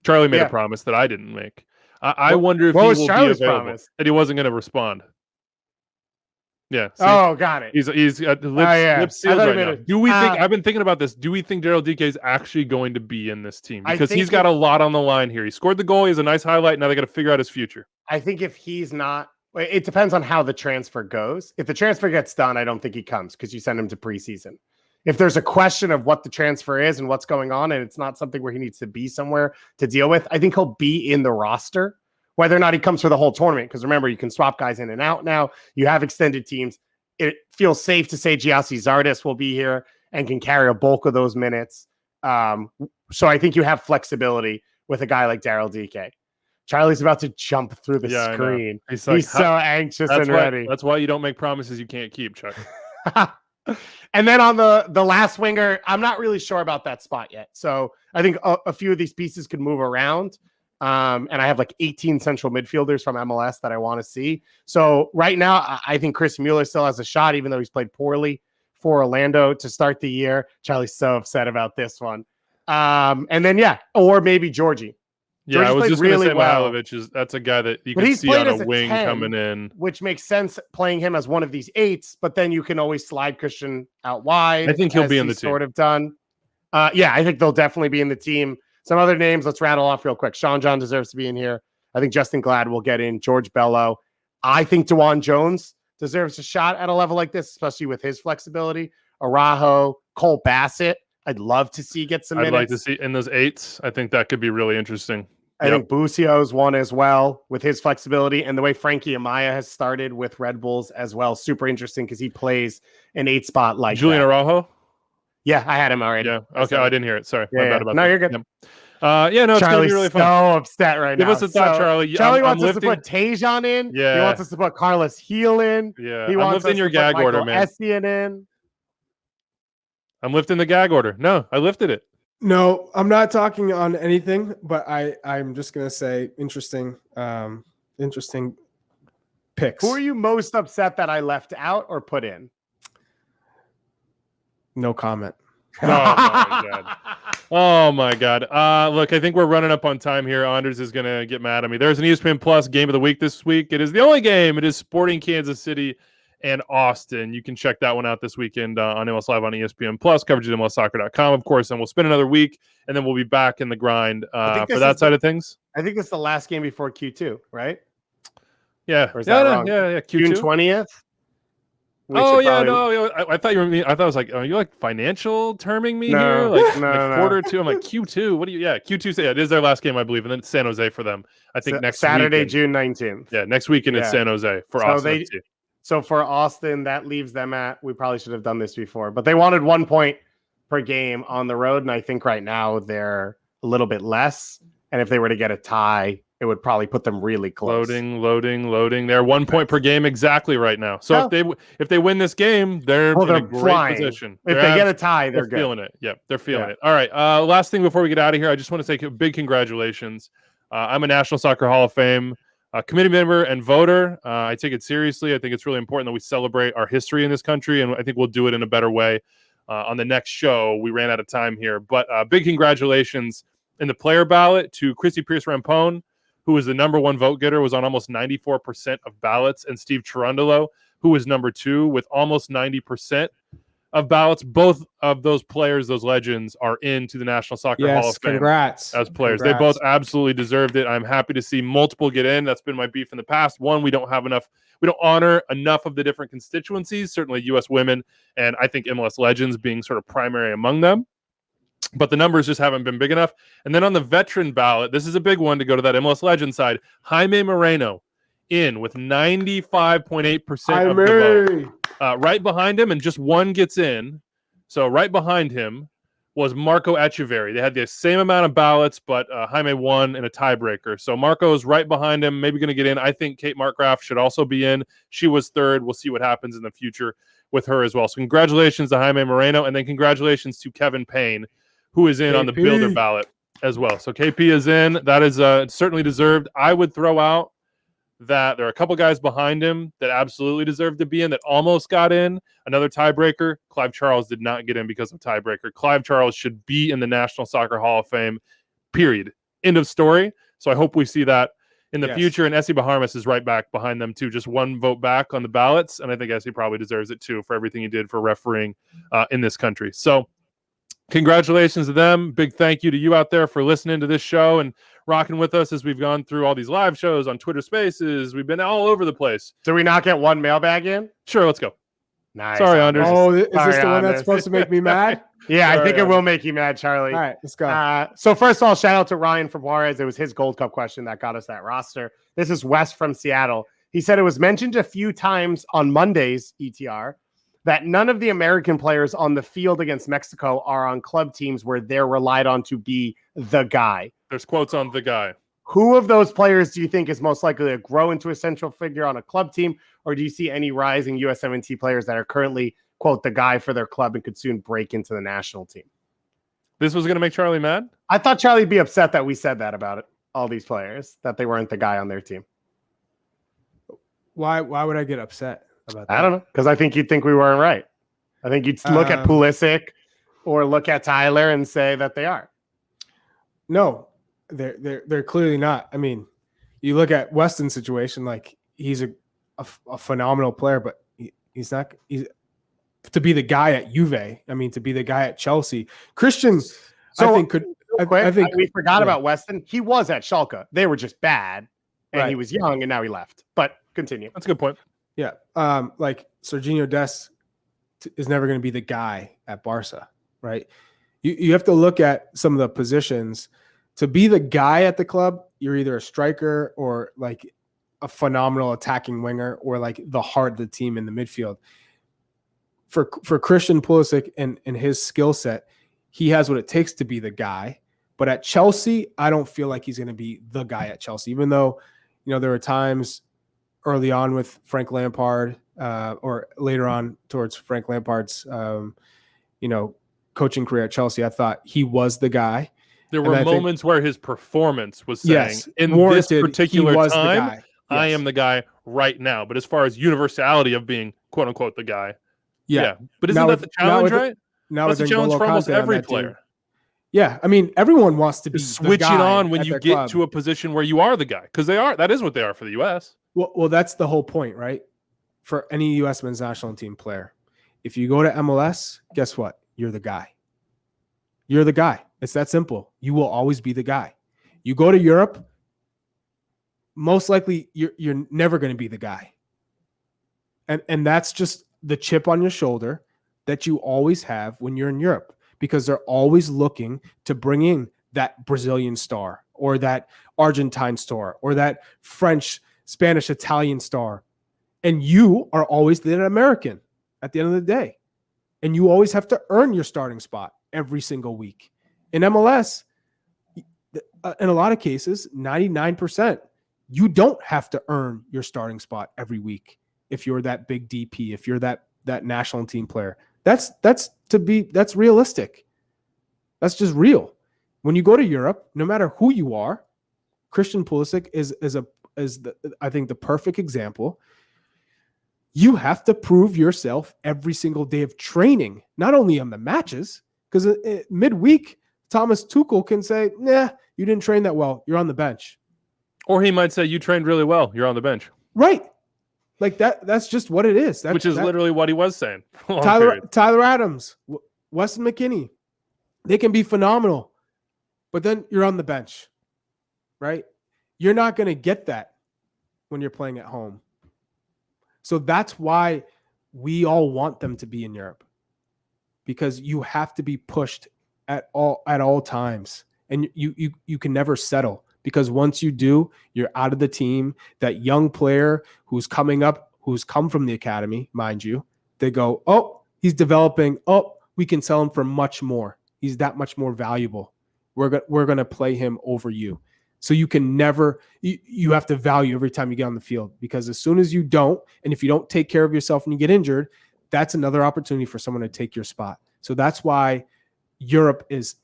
Charlie made a promise that I didn't make. I wonder if he will be available. Promise? That he wasn't going to respond. Yeah. See? Oh, got it. He's got lips sealed right now. Do we think? I've been thinking about this. Do we think Daryl Dike is actually going to be in this team? Because he's got a lot on the line here. He scored the goal. He has a nice highlight. Now they got to figure out his future. I think if he's not, it depends on how the transfer goes. If the transfer gets done, I don't think he comes because you send him to preseason. If there's a question of what the transfer is and what's going on, and it's not something where he needs to be somewhere to deal with, I think he'll be in the roster. Whether or not he comes for the whole tournament, because remember, you can swap guys in and out now. You have extended teams. It feels safe to say Giassi Zardes will be here and can carry a bulk of those minutes. So I think you have flexibility with a guy like Daryl Dike. Charlie's about to jump through the screen. He's so anxious and ready. That's why you don't make promises you can't keep, Chuck. And then on the last winger, I'm not really sure about that spot yet. So I think a few of these pieces could move around. And I have like 18 central midfielders from MLS that I want to see. So right now, I think Chris Mueller still has a shot, even though he's played poorly for Orlando to start the year. Charlie's so upset about this one. And then, or maybe Georgie. Yeah, I was just really going to say Mihailovic that's a guy that you can see on a wing 10, coming in. Which makes sense playing him as one of these 8s, but then you can always slide Christian out wide. I think he'll be in the team. Sort of done. I think they'll definitely be in the team. Some other names, let's rattle off real quick. Sean John deserves to be in here. I think Justin Glad will get in. George Bello. I think DeJuan Jones deserves a shot at a level like this, especially with his flexibility. Araujo, Cole Bassett. I'd love to see get some minutes. I'd like to see in those 8s. I think that could be really interesting. I think Bucio's one as well with his flexibility and the way Frankie Amaya has started with Red Bulls as well. Super interesting because he plays an 8 spot like Julian Araujo. Yeah, I had him already. Yeah. Okay, I didn't hear it. Sorry. My bad about that. You're good. It's going to be really fun. So upset right now. Give us a thought, Charlie. Charlie wants us to put Tajon in. Yeah. He wants us to put Carlos Heel in. Yeah. He wants lifting your gag order, man. Essien in. I'm lifting the gag order. No, I lifted it. No, I'm not talking on anything, but I'm just going to say interesting picks. Who are you most upset that I left out or put in? No comment. Oh my God. Look, I think we're running up on time here. Anders is going to get mad at me. There's an ESPN Plus game of the week this week. It is the only game. It is Sporting Kansas City and Austin. You can check that one out this weekend on MLS Live on ESPN Plus, coverage at MLSsoccer.com, of course, and we'll spend another week, and then we'll be back in the grind for that side of things. I think it's the last game before Q2, right? Yeah. Or is that wrong? Yeah. Q2? June 20th? I thought you were. I thought I was like, are you like financial terming me here? Like, quarter 2. I'm like Q2. What do you? Yeah, Q2. Yeah, it is their last game, I believe, and then it's San Jose for them. I think next Saturday, weekend. June 19th. Yeah, next weekend it's San Jose for Austin. So for Austin, that leaves them at. We probably should have done this before, but they wanted 1 point per game on the road, and I think right now they're a little bit less. And if they were to get a tie, it would probably put them really close. Loading. They're 1 point per game exactly right now. So if they win this game, they're in a great position. If they get a tie, they're good. Feeling it. Yeah, they're feeling it. All right. Last thing before we get out of here, I just want to say big congratulations. I'm a National Soccer Hall of Fame committee member and voter. I take it seriously. I think it's really important that we celebrate our history in this country, and I think we'll do it in a better way on the next show. We ran out of time here, but big congratulations in the player ballot to Christy Pierce-Rampone, who was the number 1 vote getter, was on almost 94% of ballots, and Steve Cherundolo, who was number 2 with almost 90% of ballots. Both of those players, those legends, are into the National Soccer Hall of Fame. Congrats. As players. Congrats. They both absolutely deserved it. I'm happy to see multiple get in. That's been my beef in the past. One, we don't honor enough of the different constituencies, certainly U.S. women, and I think MLS legends being sort of primary among them. But the numbers just haven't been big enough. And then on the veteran ballot, this is a big one to go to that MLS legend side. Jaime Moreno in with 95.8% of the vote. Right behind him, and just one gets in. So right behind him was Marco Echeverri. They had the same amount of ballots, but Jaime won in a tiebreaker. So Marco's right behind him, maybe going to get in. I think Kate Markgraf should also be in. She was third. We'll see what happens in the future with her as well. So congratulations to Jaime Moreno, and then congratulations to Kevin Payne, who is in on the builder ballot as well. So KP is in. That is certainly deserved. I would throw out that there are a couple guys behind him that absolutely deserve to be in, that almost got in. Another tiebreaker, Clive Charles did not get in because of tiebreaker. Clive Charles should be in the National Soccer Hall of Fame, period. End of story. So I hope we see that in the future. And Essie Bahamas is right back behind them too, just 1 vote back on the ballots. And I think Essie probably deserves it too for everything he did for refereeing in this country. So congratulations to them. Big thank you to you out there for listening to this show and rocking with us as we've gone through all these live shows on Twitter Spaces. We've been all over the place. Did we not get one mailbag in? Sure, let's go. Nice. Sorry, Anders. Oh, is this the one that's supposed to make me mad? Yeah, I think it will make you mad, Charlie. All right, let's go. So first of all, shout out to Ryan from Juarez. It was his Gold Cup question that got us that roster. This is Wes from Seattle. He said it was mentioned a few times on Monday's ETR that none of the American players on the field against Mexico are on club teams where they're relied on to be the guy. There's quotes on the guy. Who of those players do you think is most likely to grow into a central figure on a club team? Or do you see any rising USMNT players that are currently, quote, the guy for their club and could soon break into the national team? This was going to make Charlie mad? I thought Charlie'd be upset that we said that about it, all these players, that they weren't the guy on their team. Why would I get upset about that? I don't know, because I think you'd think we weren't right. I think you'd look at Pulisic or look at Tyler and say that they are. No, they're clearly not. I mean, you look at Weston's situation, like he's a phenomenal player, but he's not to be the guy at Juve. I mean, to be the guy at Chelsea. Christian, so I think could. I think we forgot about Weston. He was at Schalke. They were just bad, and he was young, and now he left. But continue. That's a good point. Yeah, like Serginho Dest is never going to be the guy at Barca, right? You have to look at some of the positions. To be the guy at the club, you're either a striker or like a phenomenal attacking winger or like the heart of the team in the midfield. For Christian Pulisic and his skill set, he has what it takes to be the guy. But at Chelsea, I don't feel like he's going to be the guy at Chelsea, even though, there were times early on with Frank Lampard or later on towards Frank Lampard's, coaching career at Chelsea, I thought he was the guy. There were moments where his performance was saying, in this particular time, I am the guy right now. But as far as universality of being, quote unquote, the guy. Yeah. But isn't that the challenge, right? That's the challenge for almost every player. Yeah. I mean, everyone wants to be switching on when you get to a position where you are the guy, because that is what they are for the U.S. Well, that's the whole point, right? For any U.S. men's national team player, if you go to MLS, guess what? You're the guy. You're the guy. It's that simple. You will always be the guy. You go to Europe, most likely you're never going to be the guy. And that's just the chip on your shoulder that you always have when you're in Europe, because they're always looking to bring in that Brazilian star or that Argentine star or that French, Spanish, Italian star. And you are always the American at the end of the day. And you always have to earn your starting spot every single week. In MLS, in a lot of cases, 99%, you don't have to earn your starting spot every week if you're that big DP, if you're that national team player. That's realistic. That's just real. When you go to Europe, no matter who you are, Christian Pulisic is I think the perfect example. You have to prove yourself every single day of training, not only on the matches, because midweek, Thomas Tuchel can say, nah, you didn't train that well. You're on the bench. Or he might say, you trained really well. You're on the bench. Right. Like that's just what it is. Which is literally what he was saying. Tyler Adams, Weston McKennie, they can be phenomenal, but then you're on the bench, right? You're not going to get that when you're playing at home. So that's why we all want them to be in Europe, because you have to be pushed at all times, and you can never settle, because once you do, you're out of the team. That young player who's coming up, who's come from the academy, mind you, they go, oh, he's developing. Oh, we can sell him for much more. He's that much more valuable. We're going to play him over you. So you can never, you have to value every time you get on the field, because as soon as you don't, and if you don't take care of yourself and you get injured, that's another opportunity for someone to take your spot. So that's why Europe is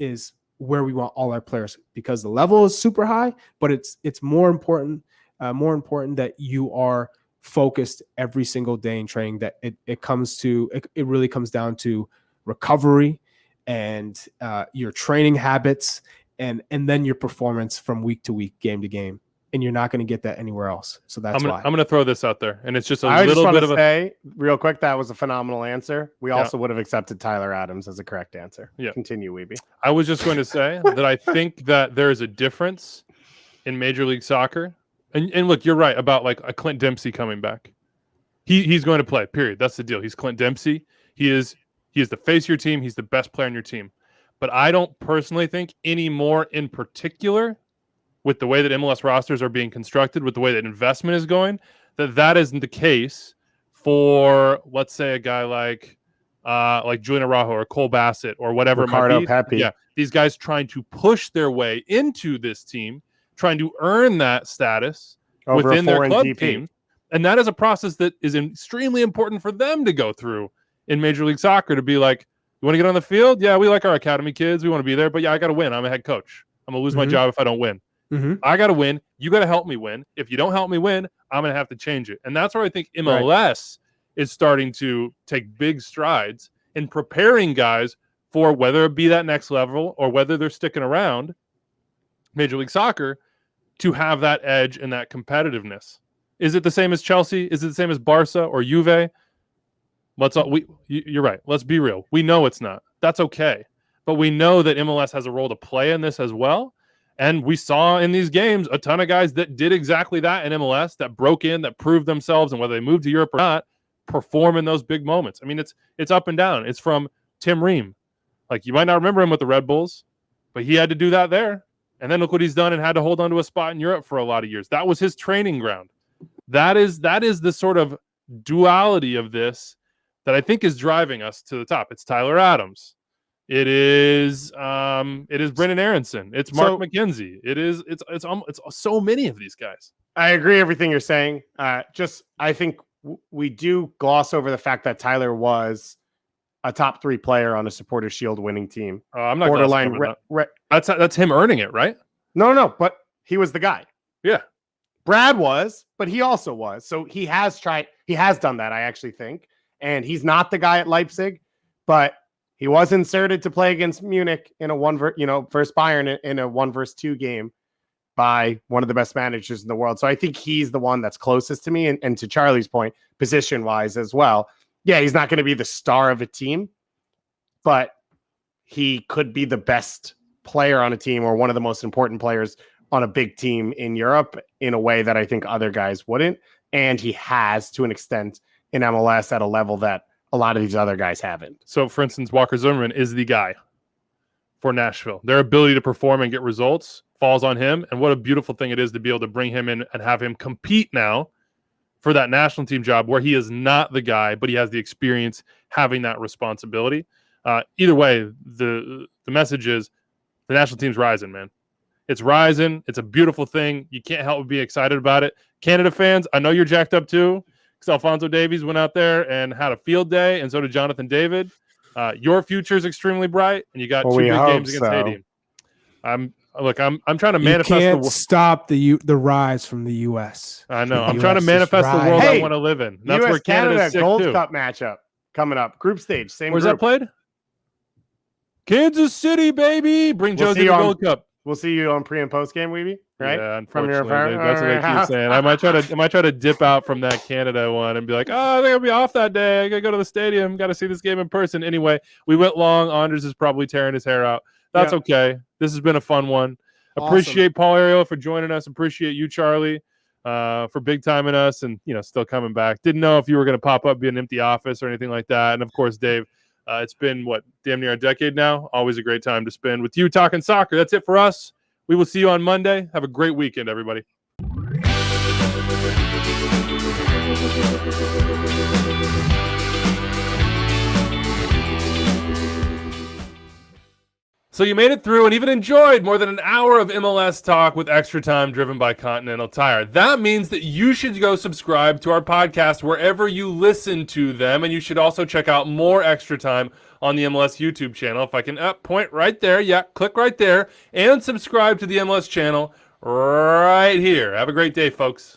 where we want all our players, because the level is super high, but it's more important that you are focused every single day in training, that it really comes down to recovery and your training habits, and then your performance from week to week, game to game. And you're not going to get that anywhere else. So that's why. I'm going to throw this out there, and it's just I little bit of say, real quick, that was a phenomenal answer. We also would have accepted Tyler Adams as a correct answer. Yeah. Continue, Weeby. I was just going to say that I think that there is a difference in Major League Soccer. And look, you're right about like a Clint Dempsey coming back. He's going to play, period. That's the deal. He's Clint Dempsey. He is the face of your team. He's the best player on your team. But I don't personally think any more in particular, with the way that MLS rosters are being constructed, with the way that investment is going, that isn't the case for, let's say, a guy like Julian Araujo or Cole Bassett or whatever. Ricardo Pepe. Yeah, these guys trying to push their way into this team, trying to earn that status within their club team. And that is a process that is extremely important for them to go through in Major League Soccer, to be like, you want to get on the field? Yeah, we like our academy kids. We want to be there. But yeah, I got to win. I'm a head coach. I'm going to lose my job if I don't win. I got to win. You got to help me win. If you don't help me win, I'm going to have to change it. And that's where I think MLS is starting to take big strides in preparing guys for whether it be that next level or whether they're sticking around Major League Soccer to have that edge and that competitiveness. Is it the same as Chelsea? Is it the same as Barca or Juve? You're right. Let's be real. We know it's not. That's okay. But we know that MLS has a role to play in this as well. And we saw in these games a ton of guys that did exactly that in MLS, that broke in, that proved themselves, and whether they moved to Europe or not, perform in those big moments. I mean, it's up and down. It's from Tim Ream. Like, you might not remember him with the Red Bulls, but he had to do that there. And then look what he's done, and had to hold on to a spot in Europe for a lot of years. That was his training ground. That is the sort of duality of this that I think is driving us to the top. It's Tyler Adams. It is Brenden Aaronson. It's Mark McKenzie. It's so many of these guys. I agree everything you're saying. I think we do gloss over the fact that Tyler was a top 3 player on a Supporters Shield winning team. I'm not borderline. That's him earning it, right? No, but he was the guy. Yeah, Brad was, but he also was. So he has done that, I actually think. And he's not the guy at Leipzig, but he was inserted to play against Munich in a versus Bayern in a 1-2 game by one of the best managers in the world. So I think he's the one that's closest to me. And to Charlie's point, position wise as well. Yeah, he's not going to be the star of a team, but he could be the best player on a team or one of the most important players on a big team in Europe in a way that I think other guys wouldn't. And he has, to an extent, in MLS at a level that a lot of these other guys haven't. So, for instance, Walker Zimmerman is the guy for Nashville. Their ability to perform and get results falls on him. And what a beautiful thing it is to be able to bring him in and have him compete now for that national team job, where he is not the guy, but he has the experience having that responsibility. Either way, the message is the national team's rising, man. It's rising. It's a beautiful thing. You can't help but be excited about it. Canada fans, I know you're jacked up too, because Alphonso Davies went out there and had a field day, and so did Jonathan David. Your future is extremely bright, and you got 2 big games against Haiti. look, I'm trying to You manifest can't stop the rise from the U.S. I know. I'm trying to manifest the world I want to live in. That's US where Canada's sick Gold too. Cup matchup coming up. Group stage, same Where's group. that played? Kansas City, baby. Bring Josie to the Gold Cup. We'll see you on pre and post game, Weeby. Right? Yeah, From your unfortunately, that's what I keep saying. I might try to dip out from that Canada one and be like, oh, I think I'll be off that day. I gotta go to the stadium. Got to see this game in person. Anyway, we went long. Anders is probably tearing his hair out. That's okay. This has been a fun one. Awesome. Appreciate Paul Arriola for joining us. Appreciate you, Charlie, for big timing us and still coming back. Didn't know if you were going to pop up, be an empty office or anything like that. And of course, Dave. It's been damn near a decade now. Always a great time to spend with you talking soccer. That's it for us. We will see you on Monday. Have a great weekend, everybody. So you made it through and even enjoyed more than an hour of MLS talk with extra time driven by Continental Tire. That means that you should go subscribe to our podcast wherever you listen to them, and you should also check out more extra time on the MLS YouTube channel. If I can point right there, click right there, and subscribe to the MLS channel right here. Have a great day, folks.